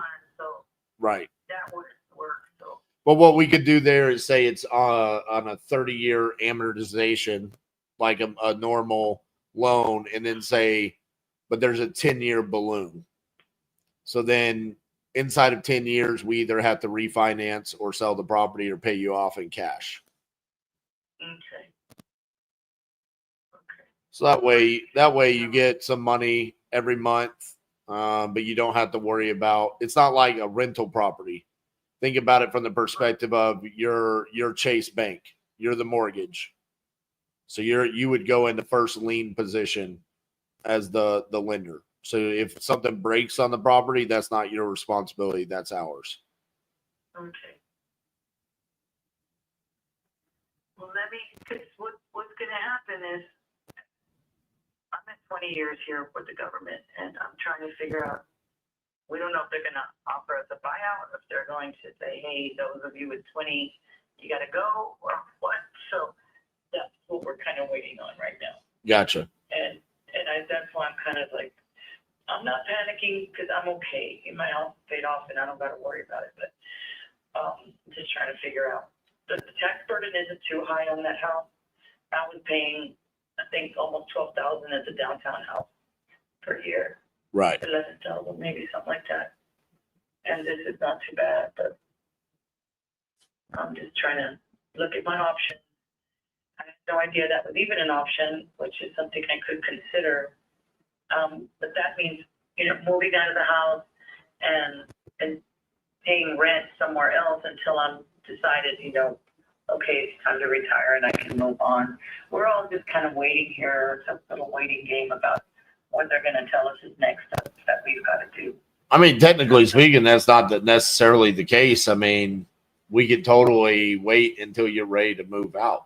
Right. That would work. So. But what we could do there is say it's on a 30-year amortization, like a normal loan, and then say, but there's a 10-year balloon. So then inside of 10 years, we either have to refinance or sell the property or pay you off in cash. Okay. So that way you get some money every month, but you don't have to worry about, it's not like a rental property. Think about it from the perspective of your Chase Bank. You're the mortgage. So you would go into first lien position as the lender. So if something breaks on the property, that's not your responsibility. That's ours. Okay. Well, because what's going to happen is I'm at 20 years here with the government, and I'm trying to figure out, we don't know if they're going to offer us a buyout, or if they're going to say, hey, those of you with 20, you got to go, or what. So that's what we're kind of waiting on right now. Gotcha. And that's why I'm kind of like, I'm not panicking because I'm okay. My house paid off, and I don't got to worry about it. But just trying to figure out. The tax burden isn't too high on that house. I was paying, I think, almost $12,000 at the downtown house per year. Right. 11,000, maybe something like that. And this is not too bad, but I'm just trying to look at my options. I no idea that was even an option, which is something I could consider. But that means, moving out of the house and paying rent somewhere else until I'm decided, okay, it's time to retire and I can move on. We're all just kind of waiting here, some little waiting game about what they're going to tell us is next steps that we've got to do. I mean, technically speaking, that's not necessarily the case. I mean, we could totally wait until you're ready to move out.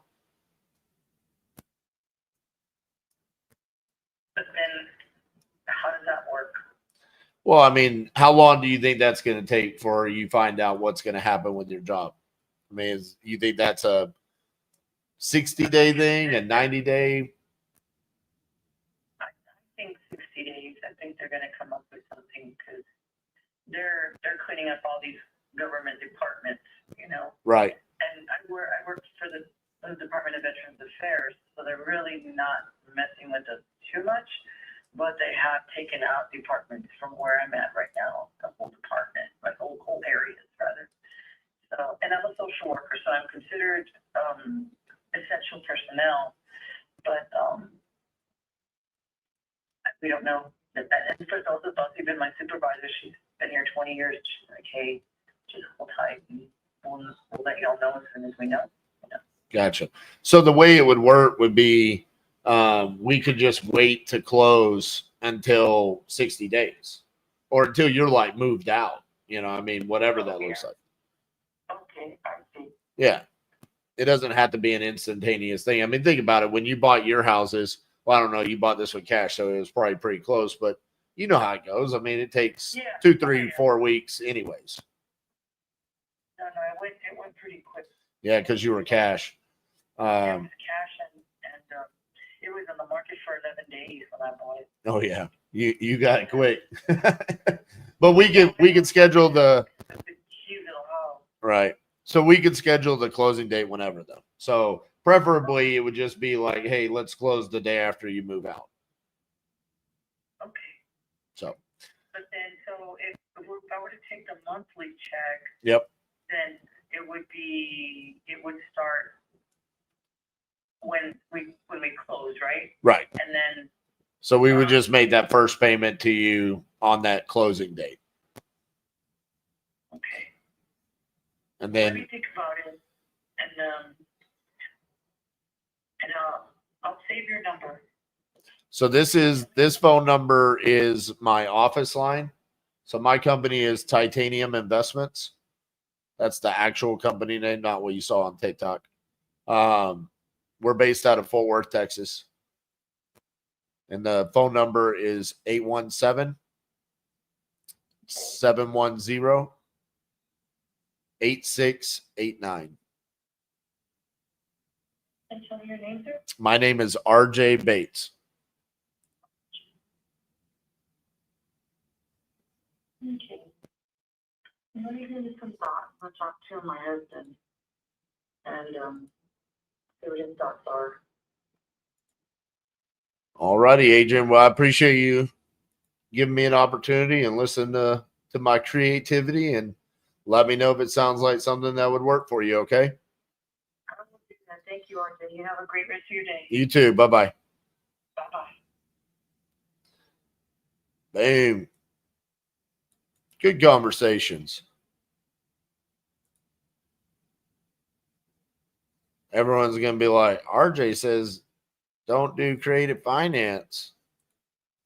But then how does that work? Well, I mean, how long do you think that's going to take for you find out what's going to happen with your job? I mean, you think that's a 60-day thing, a 90-day? I think 60 days. I think they're going to come up with something because they're cleaning up all these government departments, Right. And I worked for the Department of Veterans Affairs, so they're really not messing with us too much, but they have taken out departments from where I'm at right now, the whole department, like whole areas rather. So, and I'm a social worker, so I'm considered essential personnel, but we don't know. And first also, it's even my supervisor. She's been here 20 years. She's like, hey, just hold tight, and we'll let y'all know as soon as we know. Gotcha. So the way it would work would be we could just wait to close until 60 days or until you're like moved out. I mean, whatever that looks like. Okay, I see. Yeah. It doesn't have to be an instantaneous thing. I mean, think about it. When you bought your houses, well, I don't know, you bought this with cash, so it was probably pretty close, but you know how it goes. I mean, it takes 2, 3, 4 weeks anyways. No, it went pretty quick. Yeah, because you were cash. It was cash, and it was on the market for 11 days when I bought it. Oh yeah, you got it quick. But we could schedule the right. So we could schedule the closing date whenever though. So preferably it would just be like, hey, let's close the day after you move out. Okay. So. But then, so if I were to take the monthly check. Yep. Then it would start when we close, right? Right. And then. So we would just make that first payment to you on that closing date. Okay. And then. Let me think about it, and I'll save your number. So this phone number is my office line. So my company is Titanium Investments. That's the actual company name, not what you saw on TikTok. We're based out of Fort Worth, Texas. And the phone number is 817-710-8689. And tell me your name, sir? My name is RJ Bates. Okay. Let me give you some thought. I'll talk to my husband and see what his thoughts are. All righty, Adrian. Well, I appreciate you giving me an opportunity and listen to my creativity and let me know if it sounds like something that would work for you, okay? I will do that. Thank you, RJ. You have a great rest of your day. You too. Bye-bye. Bye-bye. Boom. Good conversations. Everyone's going to be like, RJ says, don't do creative finance.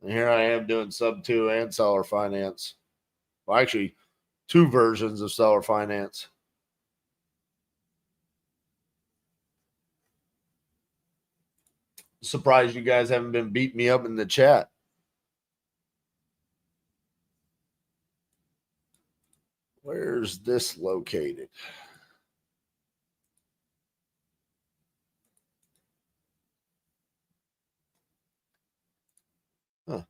And here I am doing sub 2 and seller finance. Well, actually, 2 versions of seller finance. Surprised you guys haven't been beating me up in the chat. Where's this located? Huh.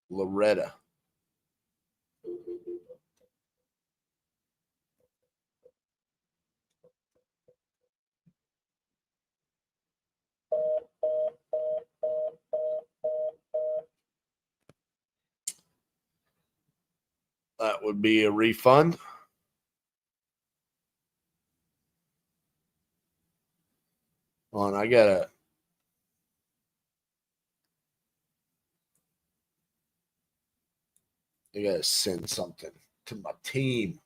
Loretta. That would be a refund. Hold on, I gotta send something to my team.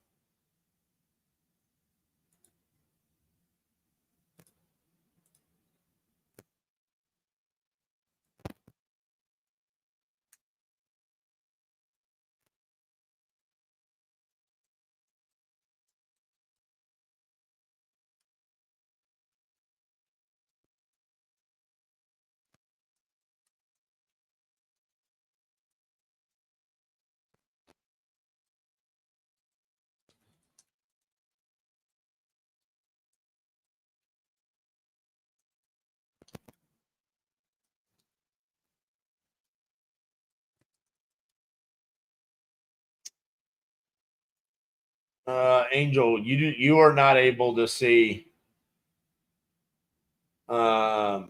Angel, you are not able to see. You're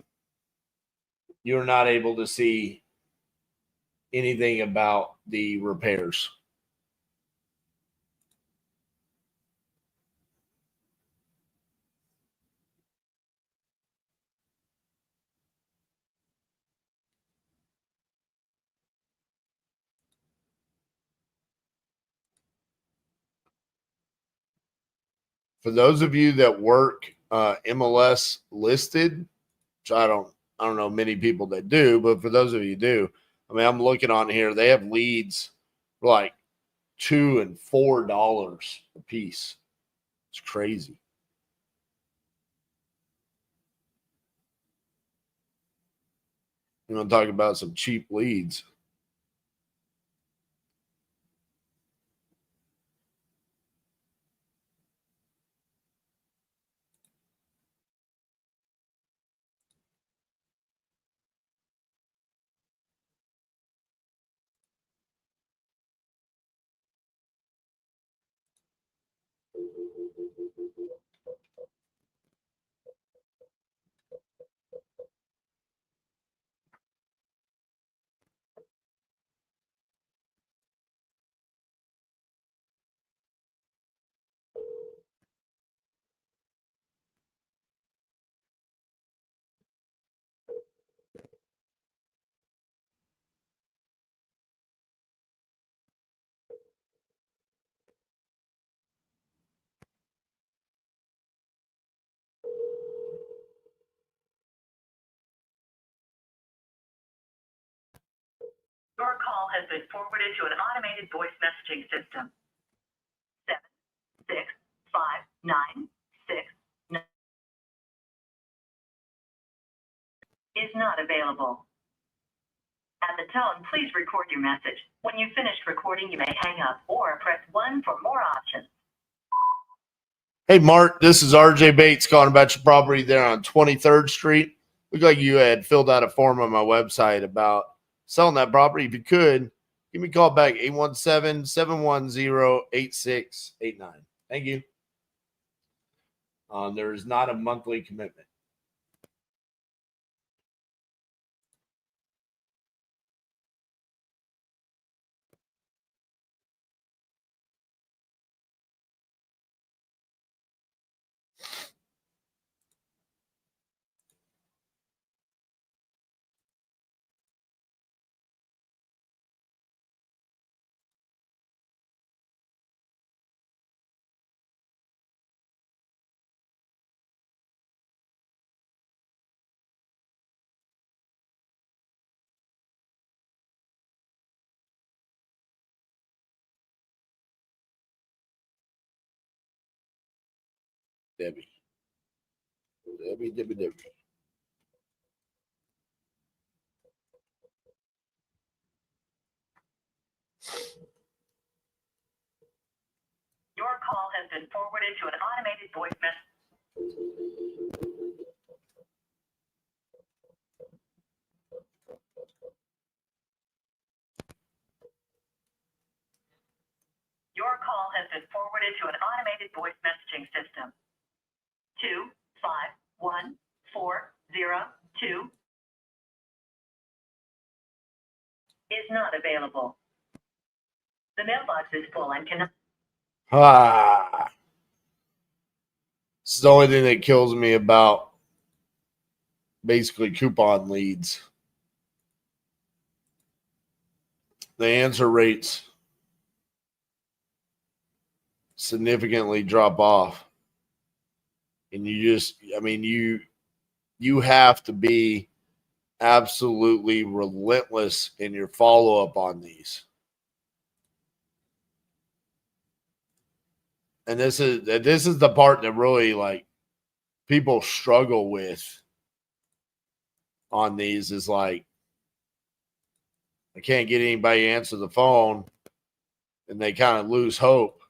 not able to see anything about the repairs. For those of you that work MLS listed, which I don't know many people that do, but for those of you who do, I mean, I'm looking on here, they have leads for like $2 and $4 a piece. It's crazy. You want to talk about some cheap leads? Your call has been forwarded to an automated voice messaging system. 76596 is not available. At the tone, please record your message. When you've finished recording, you may hang up or press 1 for more options. Hey, Mark, this is RJ Bates calling about your property there on 23rd Street. Looked like you had filled out a form on my website about selling that property. If you could, give me a call back, 817-710-8689. Thank you. There is not a monthly commitment. Debbie. Your call has been forwarded to an automated voice message. Your call has been forwarded to an automated voice messaging system. 251402 is not available. The mailbox is full and cannot. It's the only thing that kills me about basically coupon leads. The answer rates significantly drop off. And you just, I mean, you have to be absolutely relentless in your follow-up on these. And this is the part that really like people struggle with on these is like I can't get anybody to answer the phone and they kind of lose hope.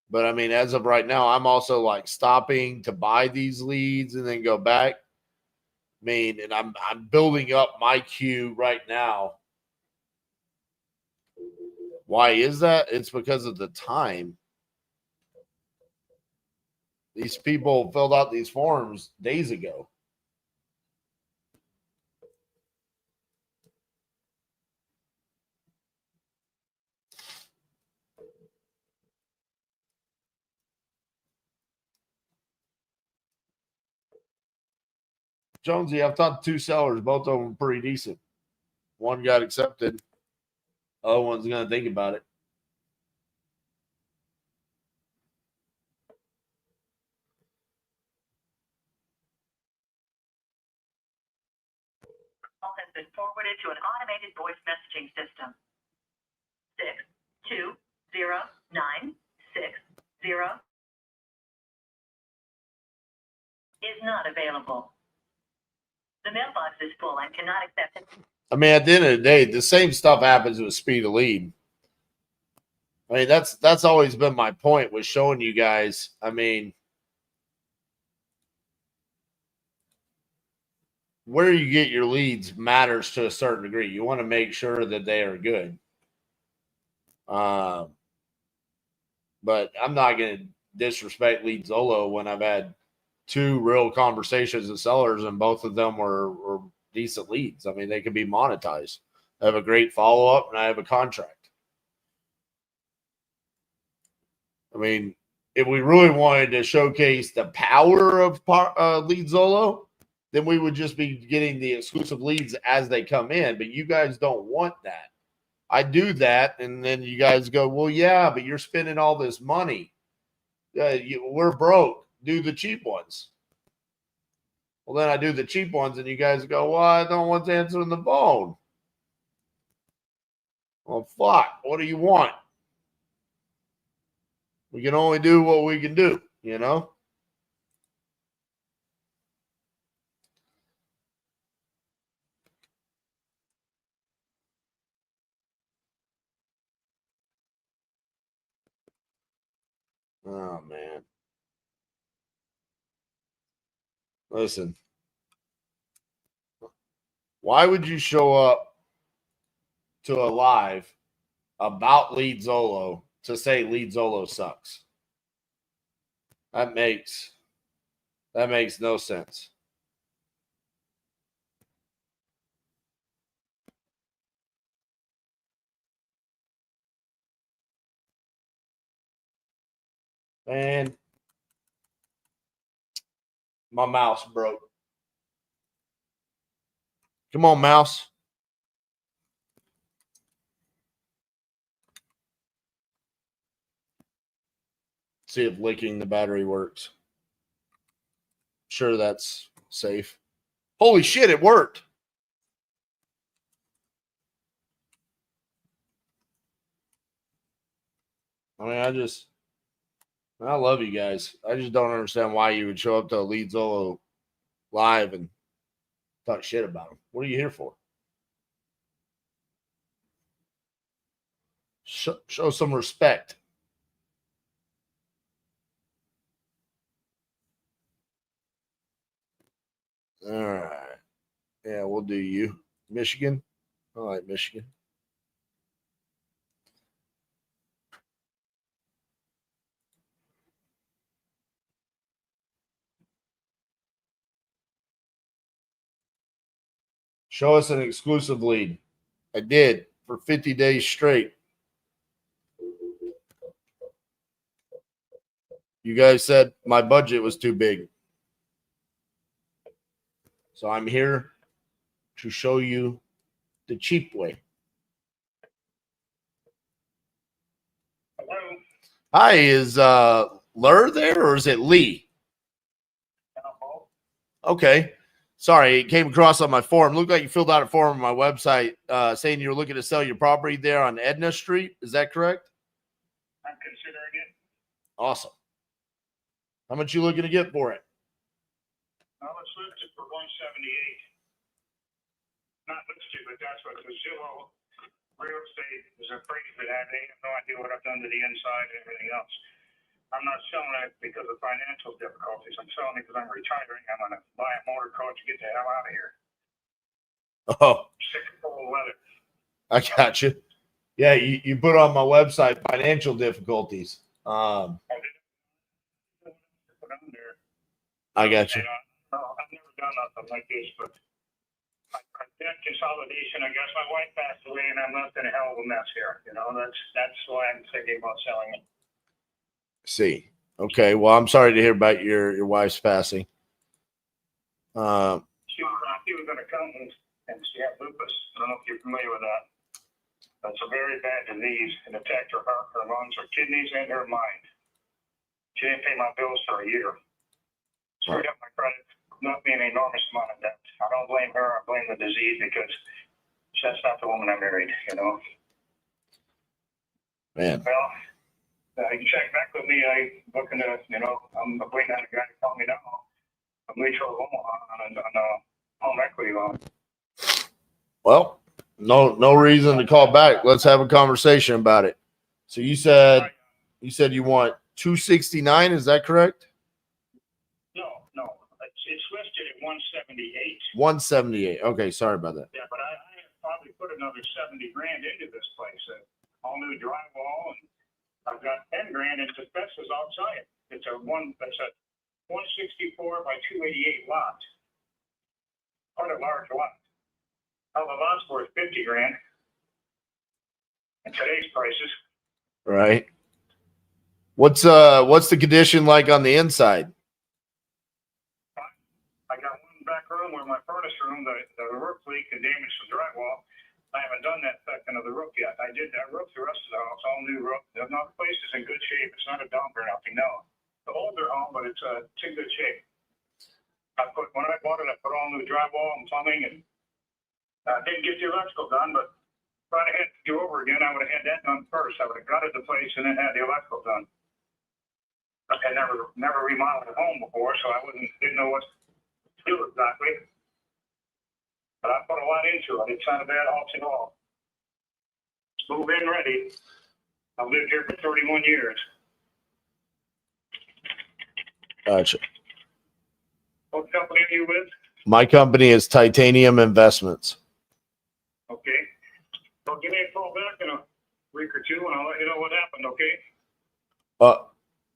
But I mean, as of right now, I'm also like stopping to buy these leads and then go back. I mean, and I'm building up my queue right now. Why is that? It's because of the time. These people filled out these forms days ago. Jonesy, I've talked to 2 sellers. Both of them pretty decent. One got accepted. Other one's going to think about it. Call has been forwarded to an automated voice messaging system. 620-960 is not available. The mailbox is full and cannot accept it. I mean, at the end of the day, the same stuff happens with speed of lead. I mean, that's always been my point with showing you guys. I mean, where you get your leads matters to a certain degree. You want to make sure that they are good. But I'm not going to disrespect LeadZolo when I've had 2 real conversations with sellers and both of them were decent leads. I mean, they could be monetized. I have a great follow-up and I have a contract. I mean, if we really wanted to showcase the power of LeadZolo, then we would just be getting the exclusive leads as they come in. But you guys don't want that. I do that, and then you guys go, well, yeah, but you're spending all this money. We're broke. Do the cheap ones. Well, then I do the cheap ones, and you guys go, well, I don't want to answer the phone. Well, fuck. What do you want? We can only do what we can do, you know? Oh, man. Listen. Why would you show up to a live about LeadZolo to say LeadZolo sucks? That makes no sense. Man, my mouse broke. Come on, mouse. See if licking the battery works. Sure, that's safe. Holy shit, it worked. I mean, I love you guys. I just don't understand why you would show up to a LeadZolo live and talk shit about them. What are you here for? Show some respect. All right. Yeah, we'll do you. Michigan. I like Michigan. Show us an exclusive lead. I did for 50 days straight. You guys said my budget was too big. So I'm here to show you the cheap way. Hello? Hi, is Lur there or is it Lee? Okay. Sorry, it came across on my form. Looked like you filled out a form on my website saying you were looking to sell your property there on Edna Street. Is that correct? I'm considering it. Awesome. How much you looking to get for it? Well, it's listed for 178. Not listed, but that's what the Zillow real estate is afraid of that. They have no idea what I've done to the inside and everything else. I'm not selling it because of financial difficulties. I'm selling it because I'm retiring. I'm going to buy a motor coach to get the hell out of here. Oh, Sick of cold weather. I got you. Yeah, you put on my website financial difficulties. Put on there. I got you. And, no, I've never done nothing like this, but I debt consolidation. I guess my wife passed away, and I'm left in a hell of a mess here. You know, that's why I'm thinking about selling it. See. Okay. Well, I'm sorry to hear about your wife's passing. She was an accountant, and she had lupus. I don't know if you're familiar with that. That's a very bad disease. It attacked her heart, her lungs, her kidneys, and her mind. She didn't pay my bills for a year. Screwed up my credit, not me an enormous amount of debt. I don't blame her. I blame the disease because that's not the woman I married, you know. Man. Well, you can check back with me. I'm looking to, you know, I'm waiting on a guy to call me down. I'm mutual on a home equity loan. Well, no reason to call back. Let's have a conversation about it. So you said you want 269, is that correct? No. It's listed at 178. 178. Okay, sorry about that. Yeah, but I probably put another 70 grand into this place. All new drywall, and I've got 10 grand in asbestos outside. It's a 164 by 288 lot. Quite a large lot. How the lot's worth 50 grand in today's prices. Right. What's the condition like on the inside? I got one back room where my furnace room, the roof leak and damaged the drywall. I haven't done that section of the roof yet. I did that roof, the rest of the house, all new roof. The place is in good shape. It's not a dump or nothing, no. The older home, but it's in good shape. When I bought it, I put all new drywall and plumbing, and didn't get the electrical done, but if I'd had to do over again, I would have had that done first. I would have gutted the place and then had the electrical done. I had never remodeled a home before, so I didn't know what to do exactly. But I put a lot into it. It's not a bad house at all. It's move-in ready. I've lived here for 31 years. Gotcha. What company are you with? My company is Titanium Investments. Okay. Well, give me a call back in a week or two, and I'll let you know what happened, okay?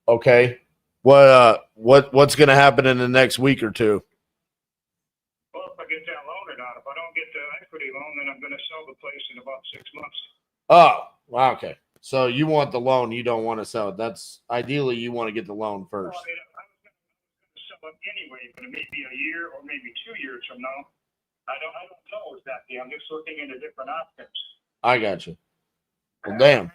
Okay. What's going to happen in the next week or two? Well, if I get that loan or not. If I don't get the equity loan, then I'm going to sell the place in about 6 months. Oh, wow, okay. So you want the loan, you don't want to sell it. That's ideally you want to get the loan first. Well, I was going to sell it anyway, but it may be a year or maybe 2 years from now. I don't know exactly. I'm just looking into different options. I got you. Well, damn. I'm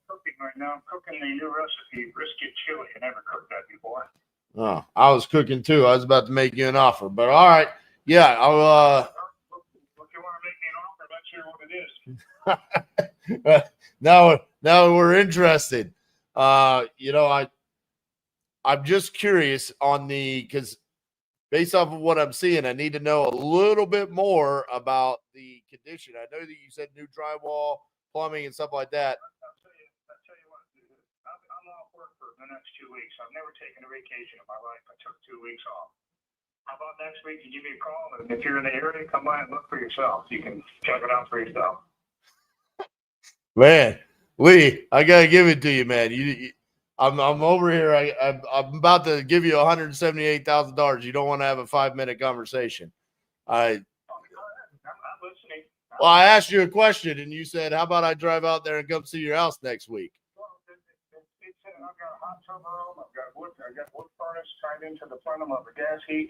cooking right now. I'm cooking the new recipe, brisket chili. I never cooked that before. Oh, I was cooking too. I was about to make you an offer, but all right. Yeah, I'll If you want to make me an offer, let's hear what it is. now we're interested. I'm just curious on because based off of what I'm seeing, I need to know a little bit more about the condition. I know that you said new drywall, plumbing, and stuff like that. I'll tell you what, I'm off work for the next 2 weeks. I've never taken a vacation in my life. I took 2 weeks off. How about next week? You give me a call, and if you're in the area, come by and look for yourself. You can check it out for yourself. Man, Lee, I gotta give it to you, man. I'm over here. I'm about to give you $178,000. You don't want to have a 5-minute conversation. I'm listening. Well, I asked you a question, and you said, "How about I drive out there and come see your house next week?" Well, I've got a hot tub room. I've got wood furnace tied into the plenum of the gas heat.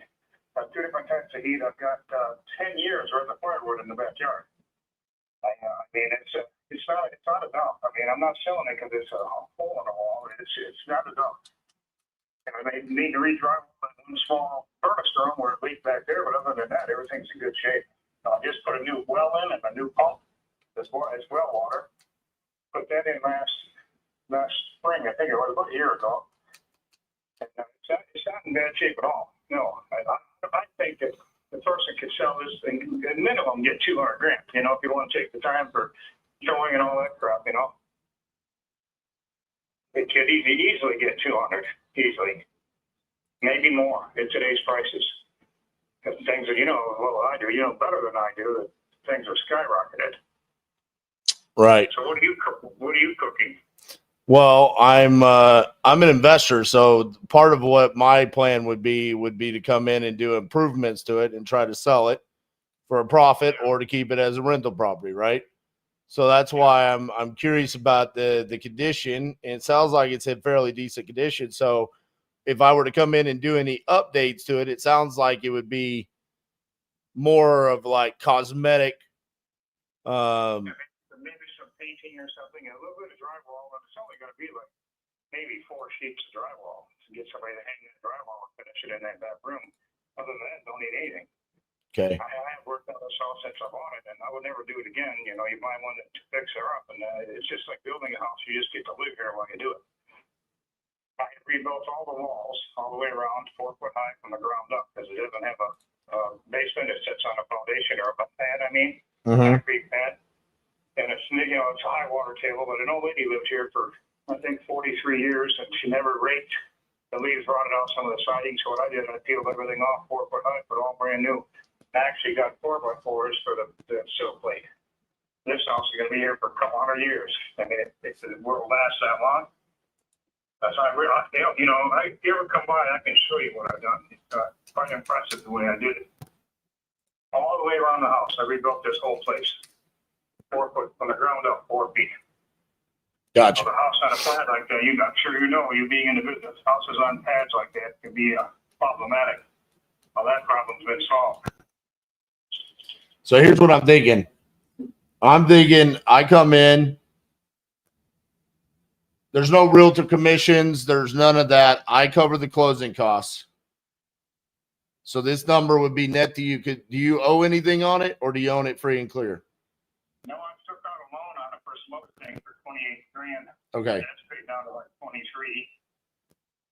I've got 2 different types of heat. I've got 10 years worth of firewood in the backyard. I mean, it's not a dump. I mean, I'm not selling it because it's a hole in the wall. It's not a dump. And I may need to re-drive one small furnace room where it leaked back there, but other than that, everything's in good shape. I just put a new well in and a new pump. It's well water. Put that in last spring. I think it was about a year ago. And it's not in bad shape at all. No, I think that the person could sell this thing at minimum get $200,000. You know, if you want to take the time for showing and all that crap, you know, it could easily get 200 easily, maybe more at today's prices. Because things that you know, well, I do, you know better than I do that things are skyrocketed. Right. So what are you cooking? Well, I'm an investor, so part of what my plan would be to come in and do improvements to it and try to sell it for a profit or to keep it as a rental property, right? So that's why I'm curious about the condition. And it sounds like it's in fairly decent condition. So if I were to come in and do any updates to it, it sounds like it would be more of like cosmetic. Maybe some painting or something, a little bit of drywall, but it's only going to be like maybe 4 sheets of drywall to get somebody to hang that drywall and finish it in that back room. Other than that, don't need anything. Okay. I have worked on this house since I bought it, and I would never do it again. You know, you buy one to fix her up, and it's just like building a house. You just get to live here while you do it. I rebuilt all the walls all the way around, 4 foot high from the ground up, because it doesn't have a basement. It sits on a foundation or a pad. I mean, concrete pad. And it's, you know, it's a high water table, but an old lady lived here for, I think, 43 years, and she never raked. The leaves rotted out some of the siding, so what I did, I peeled everything off 4 foot high, put all brand new. I actually got 4x4s for the sill plate. This house is going to be here for a couple hundred years. I mean, if the world lasts that long, that's how you know, if you ever come by, I can show you what I've done. It's quite impressive the way I did it. All the way around the house, I rebuilt this whole place. 4 foot from the ground up, 4 feet. Gotcha. So the house on a pad like that, I'm sure you know, you being in the business, houses on pads like that can be problematic. Well, that problem's been solved. So here's what I'm thinking. I come in. There's no realtor commissions. There's none of that. I cover the closing costs. So this number would be net to you. Do you owe anything on it, or do you own it free and clear? No, I took out a loan on it for some other thing for $28,000. Okay. That's paid down to like 23.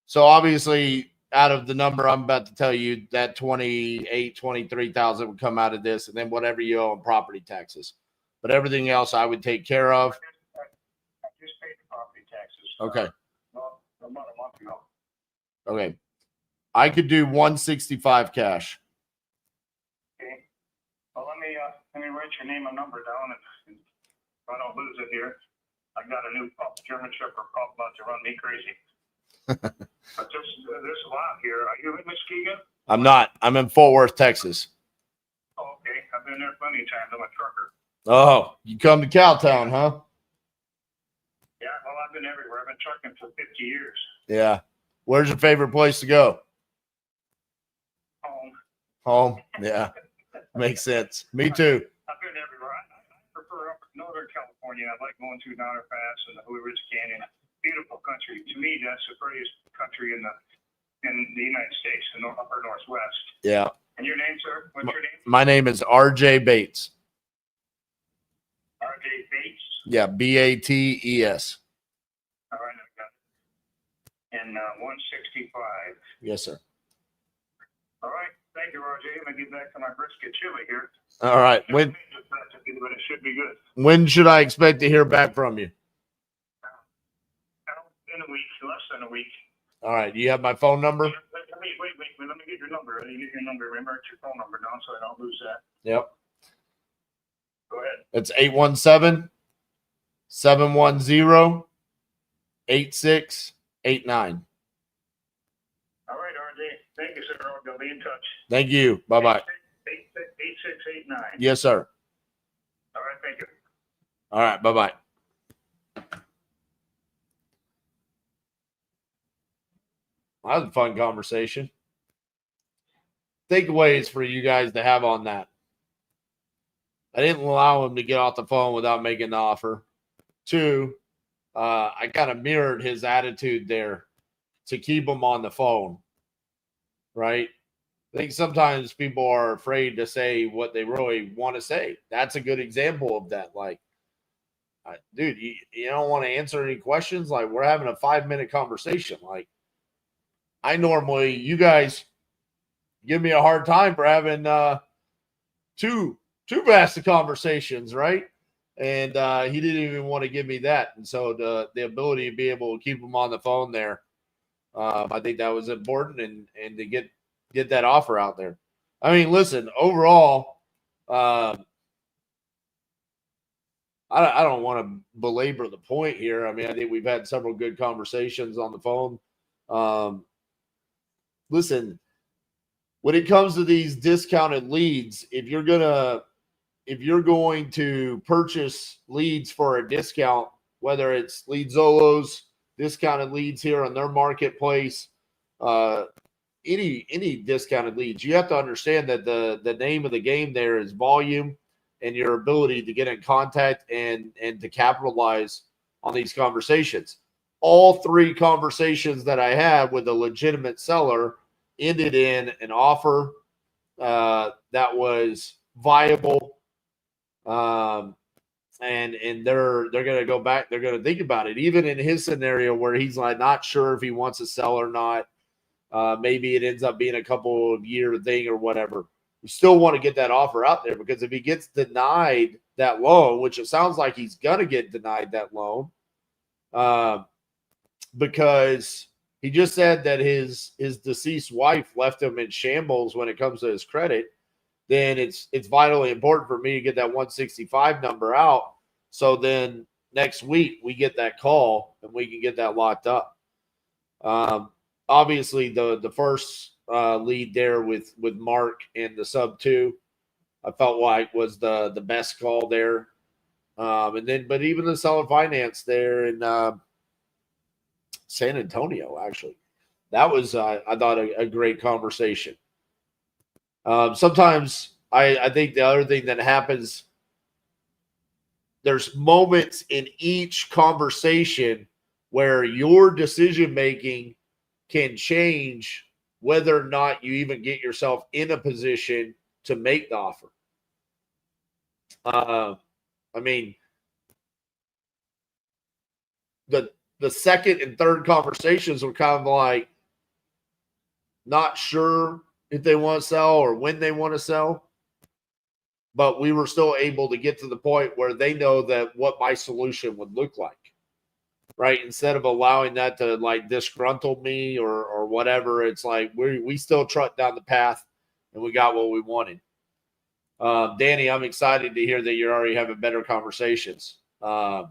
So obviously, out of the number I'm about to tell you, that 23,000 would come out of this, and then whatever you owe in property taxes. But everything else I would take care of. I just paid the property taxes. Okay. Well, about a month ago. Okay. I could do 165 cash. Okay. Well, let me write your name and number down, and if I don't lose it here, I got a new pup, German Shepherd pup, about to run me crazy. But there's a lot here. Are you in Muskegon? I'm not. I'm in Fort Worth, Texas. Oh, okay. I've been there plenty of times. I'm a trucker. Oh, you come to Cowtown, huh? Yeah, well, I've been everywhere. I've been trucking for 50 years. Yeah. Where's your favorite place to go? Home. Home. Yeah. Makes sense. Me too. I've been everywhere. I prefer up Northern California. I like going through Donner Pass and the Blue Ridge Canyon. Beautiful country. To me, that's the prettiest country in the United States, the upper Northwest. Yeah. And your name, sir? What's your name? My name is RJ Bates. R.J. Bates. Yeah, Bates. All right, I got it. And 165. Yes, sir. All right. Thank you, R.J. I'm going to get back to my brisket chili here. All right. But it should be good. When should I expect to hear back from you? In a week, less than a week. All right. Do you have my phone number? Wait. Let me get your number. Let me get your number. Remember, write your phone number down so I don't lose that. Yep. Go ahead. It's 817-710-8689. All right, RJ. Thank you, sir. I'll be in touch. Thank you. Bye-bye. 8689. Yes, sir. All right. Bye-bye. That was a fun conversation. Takeaways for you guys to have on that. I didn't allow him to get off the phone without making the offer. 2, I kind of mirrored his attitude there to keep him on the phone, right? I think sometimes people are afraid to say what they really want to say. That's a good example of that. Like, dude, you don't want to answer any questions? Like, we're having a 5-minute conversation. Like, you guys give me a hard time for having too vast conversations, right? And he didn't even want to give me that. And so the ability to be able to keep him on the phone there, I think that was important, and to get that offer out there. I mean, listen, overall, I don't want to belabor the point here. I mean, I think we've had several good conversations on the phone. Listen, when it comes to these discounted leads, if you're going to purchase leads for a discount, whether it's LeadZolo's discounted leads here on their marketplace, any discounted leads, you have to understand that the name of the game there is volume and your ability to get in contact and to capitalize on these conversations. All 3 conversations that I had with a legitimate seller ended in an offer that was viable. And they're going to go back. They're going to think about it. Even in his scenario where he's like not sure if he wants to sell or not, maybe it ends up being a couple of year thing or whatever. You still want to get that offer out there, because if he gets denied that loan, which it sounds like he's going to get denied that loan, because he just said that his deceased wife left him in shambles when it comes to his credit, then it's vitally important for me to get that 165 number out. So then next week we get that call and we can get that locked up. Obviously the first lead there with Mark and the sub 2, I felt like was the best call there. But even the seller finance there in San Antonio, actually, that was I thought a great conversation. Sometimes I think the other thing that happens, there's moments in each conversation where your decision making can change whether or not you even get yourself in a position to make the offer. I mean, the second and third conversations were kind of like not sure if they want to sell or when they want to sell, but we were still able to get to the point where they know that what my solution would look like, right? Instead of allowing that to like disgruntle me or whatever, it's like we still trucked down the path and we got what we wanted. Danny, I'm excited to hear that you're already having better conversations. I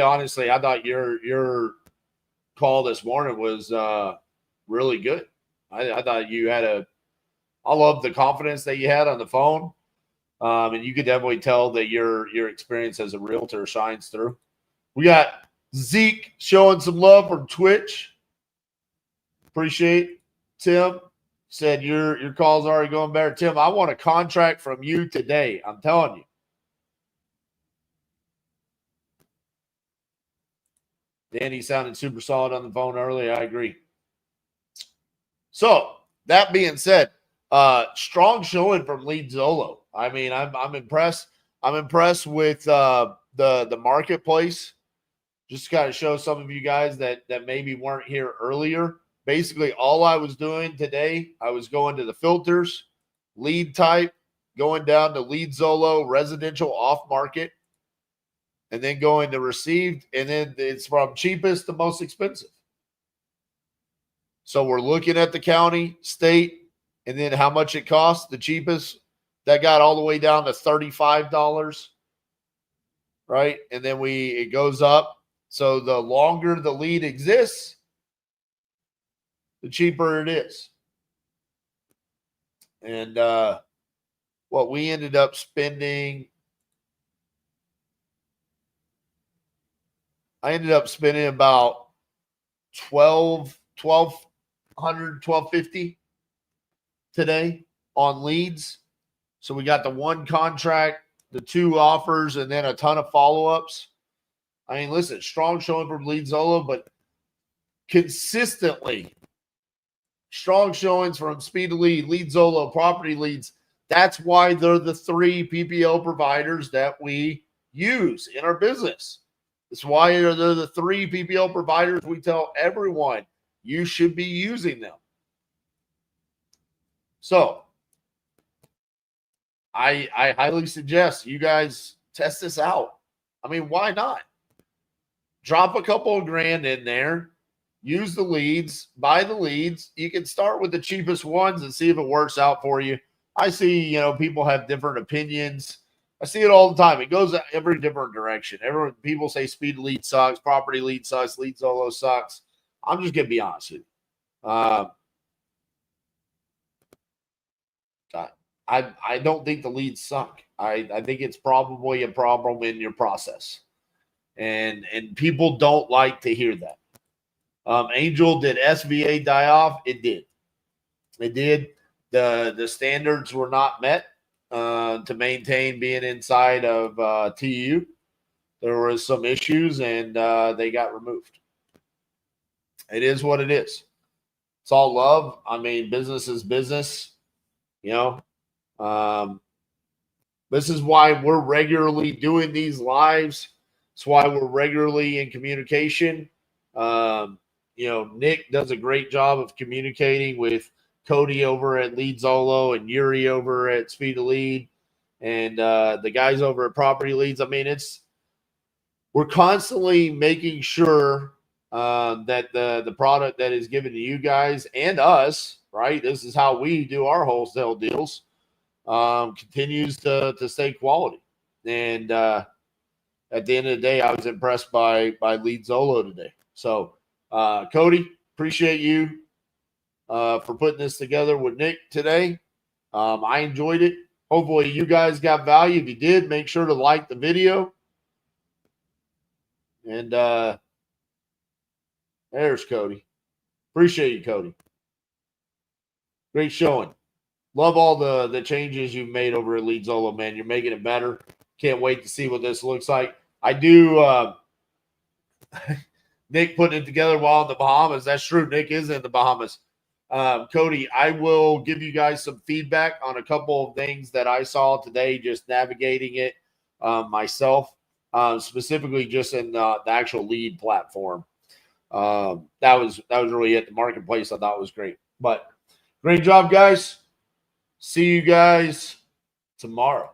honestly, I thought your call this morning was really good. I thought you had I love the confidence that you had on the phone. And you could definitely tell that your experience as a realtor shines through. We got Zeke showing some love from Twitch. Appreciate Tim. Said your call's already going better. Tim, I want a contract from you today. I'm telling you. Danny sounded super solid on the phone earlier. I agree. So that being said, strong showing from LeadZolo. I mean, I'm impressed. I'm impressed with the marketplace. Just to kind of show some of you guys that maybe weren't here earlier. Basically, all I was doing today, I was going to the filters, lead type, going down to LeadZolo residential off market, and then going to received, and then it's from cheapest to most expensive. So we're looking at the county, state, and then how much it costs. The cheapest, that got all the way down to $35, right? And then it goes up. So the longer the lead exists, the cheaper it is. And what we ended up spending, I ended up spending about $1,250 today on leads. So we got the one contract, the 2 offers, and then a ton of follow-ups. I mean, listen, strong showing from LeadZolo, but consistently strong showings from Speed to Lead, LeadZolo, Property Leads. That's why they're the 3 PPO providers that we use in our business. That's why they're the 3 PPO providers we tell everyone you should be using them. So I highly suggest you guys test this out. I mean, why not? Drop a couple of grand in there, use the leads, buy the leads. You can start with the cheapest ones and see if it works out for you. I see, people have different opinions. I see it all the time. It goes every different direction. People say Speed Lead sucks, Property Lead sucks, LeadZolo sucks. I'm just going to be honest with you. I don't think the leads suck. I think it's probably a problem in your process. And people don't like to hear that. Angel, did SVA die off? It did. It did. The standards were not met to maintain being inside of TU. There was some issues, and they got removed. It is what it is. It's all love. I mean, business is business. This is why we're regularly doing these lives. It's why we're regularly in communication. Nick does a great job of communicating with Cody over at LeadZolo and Yuri over at Speed to Lead and the guys over at Property Leads. I mean, we're constantly making sure that the product that is given to you guys and us, right? This is how we do our wholesale deals. Continues to stay quality. And at the end of the day, I was impressed by LeadZolo today. So, Cody, appreciate you for putting this together with Nick today. I enjoyed it. Hopefully you guys got value. If you did, make sure to like the video. And there's Cody. Appreciate you, Cody. Great showing. Love all the changes you've made over at LeadZolo, man. You're making it better. Can't wait to see what this looks like. I do. Nick putting it together while in the Bahamas. That's true. Nick is in the Bahamas. Cody, I will give you guys some feedback on a couple of things that I saw today, just navigating it myself, specifically just in the actual lead platform. That was really it. The marketplace I thought was great. But great job, guys. See you guys tomorrow.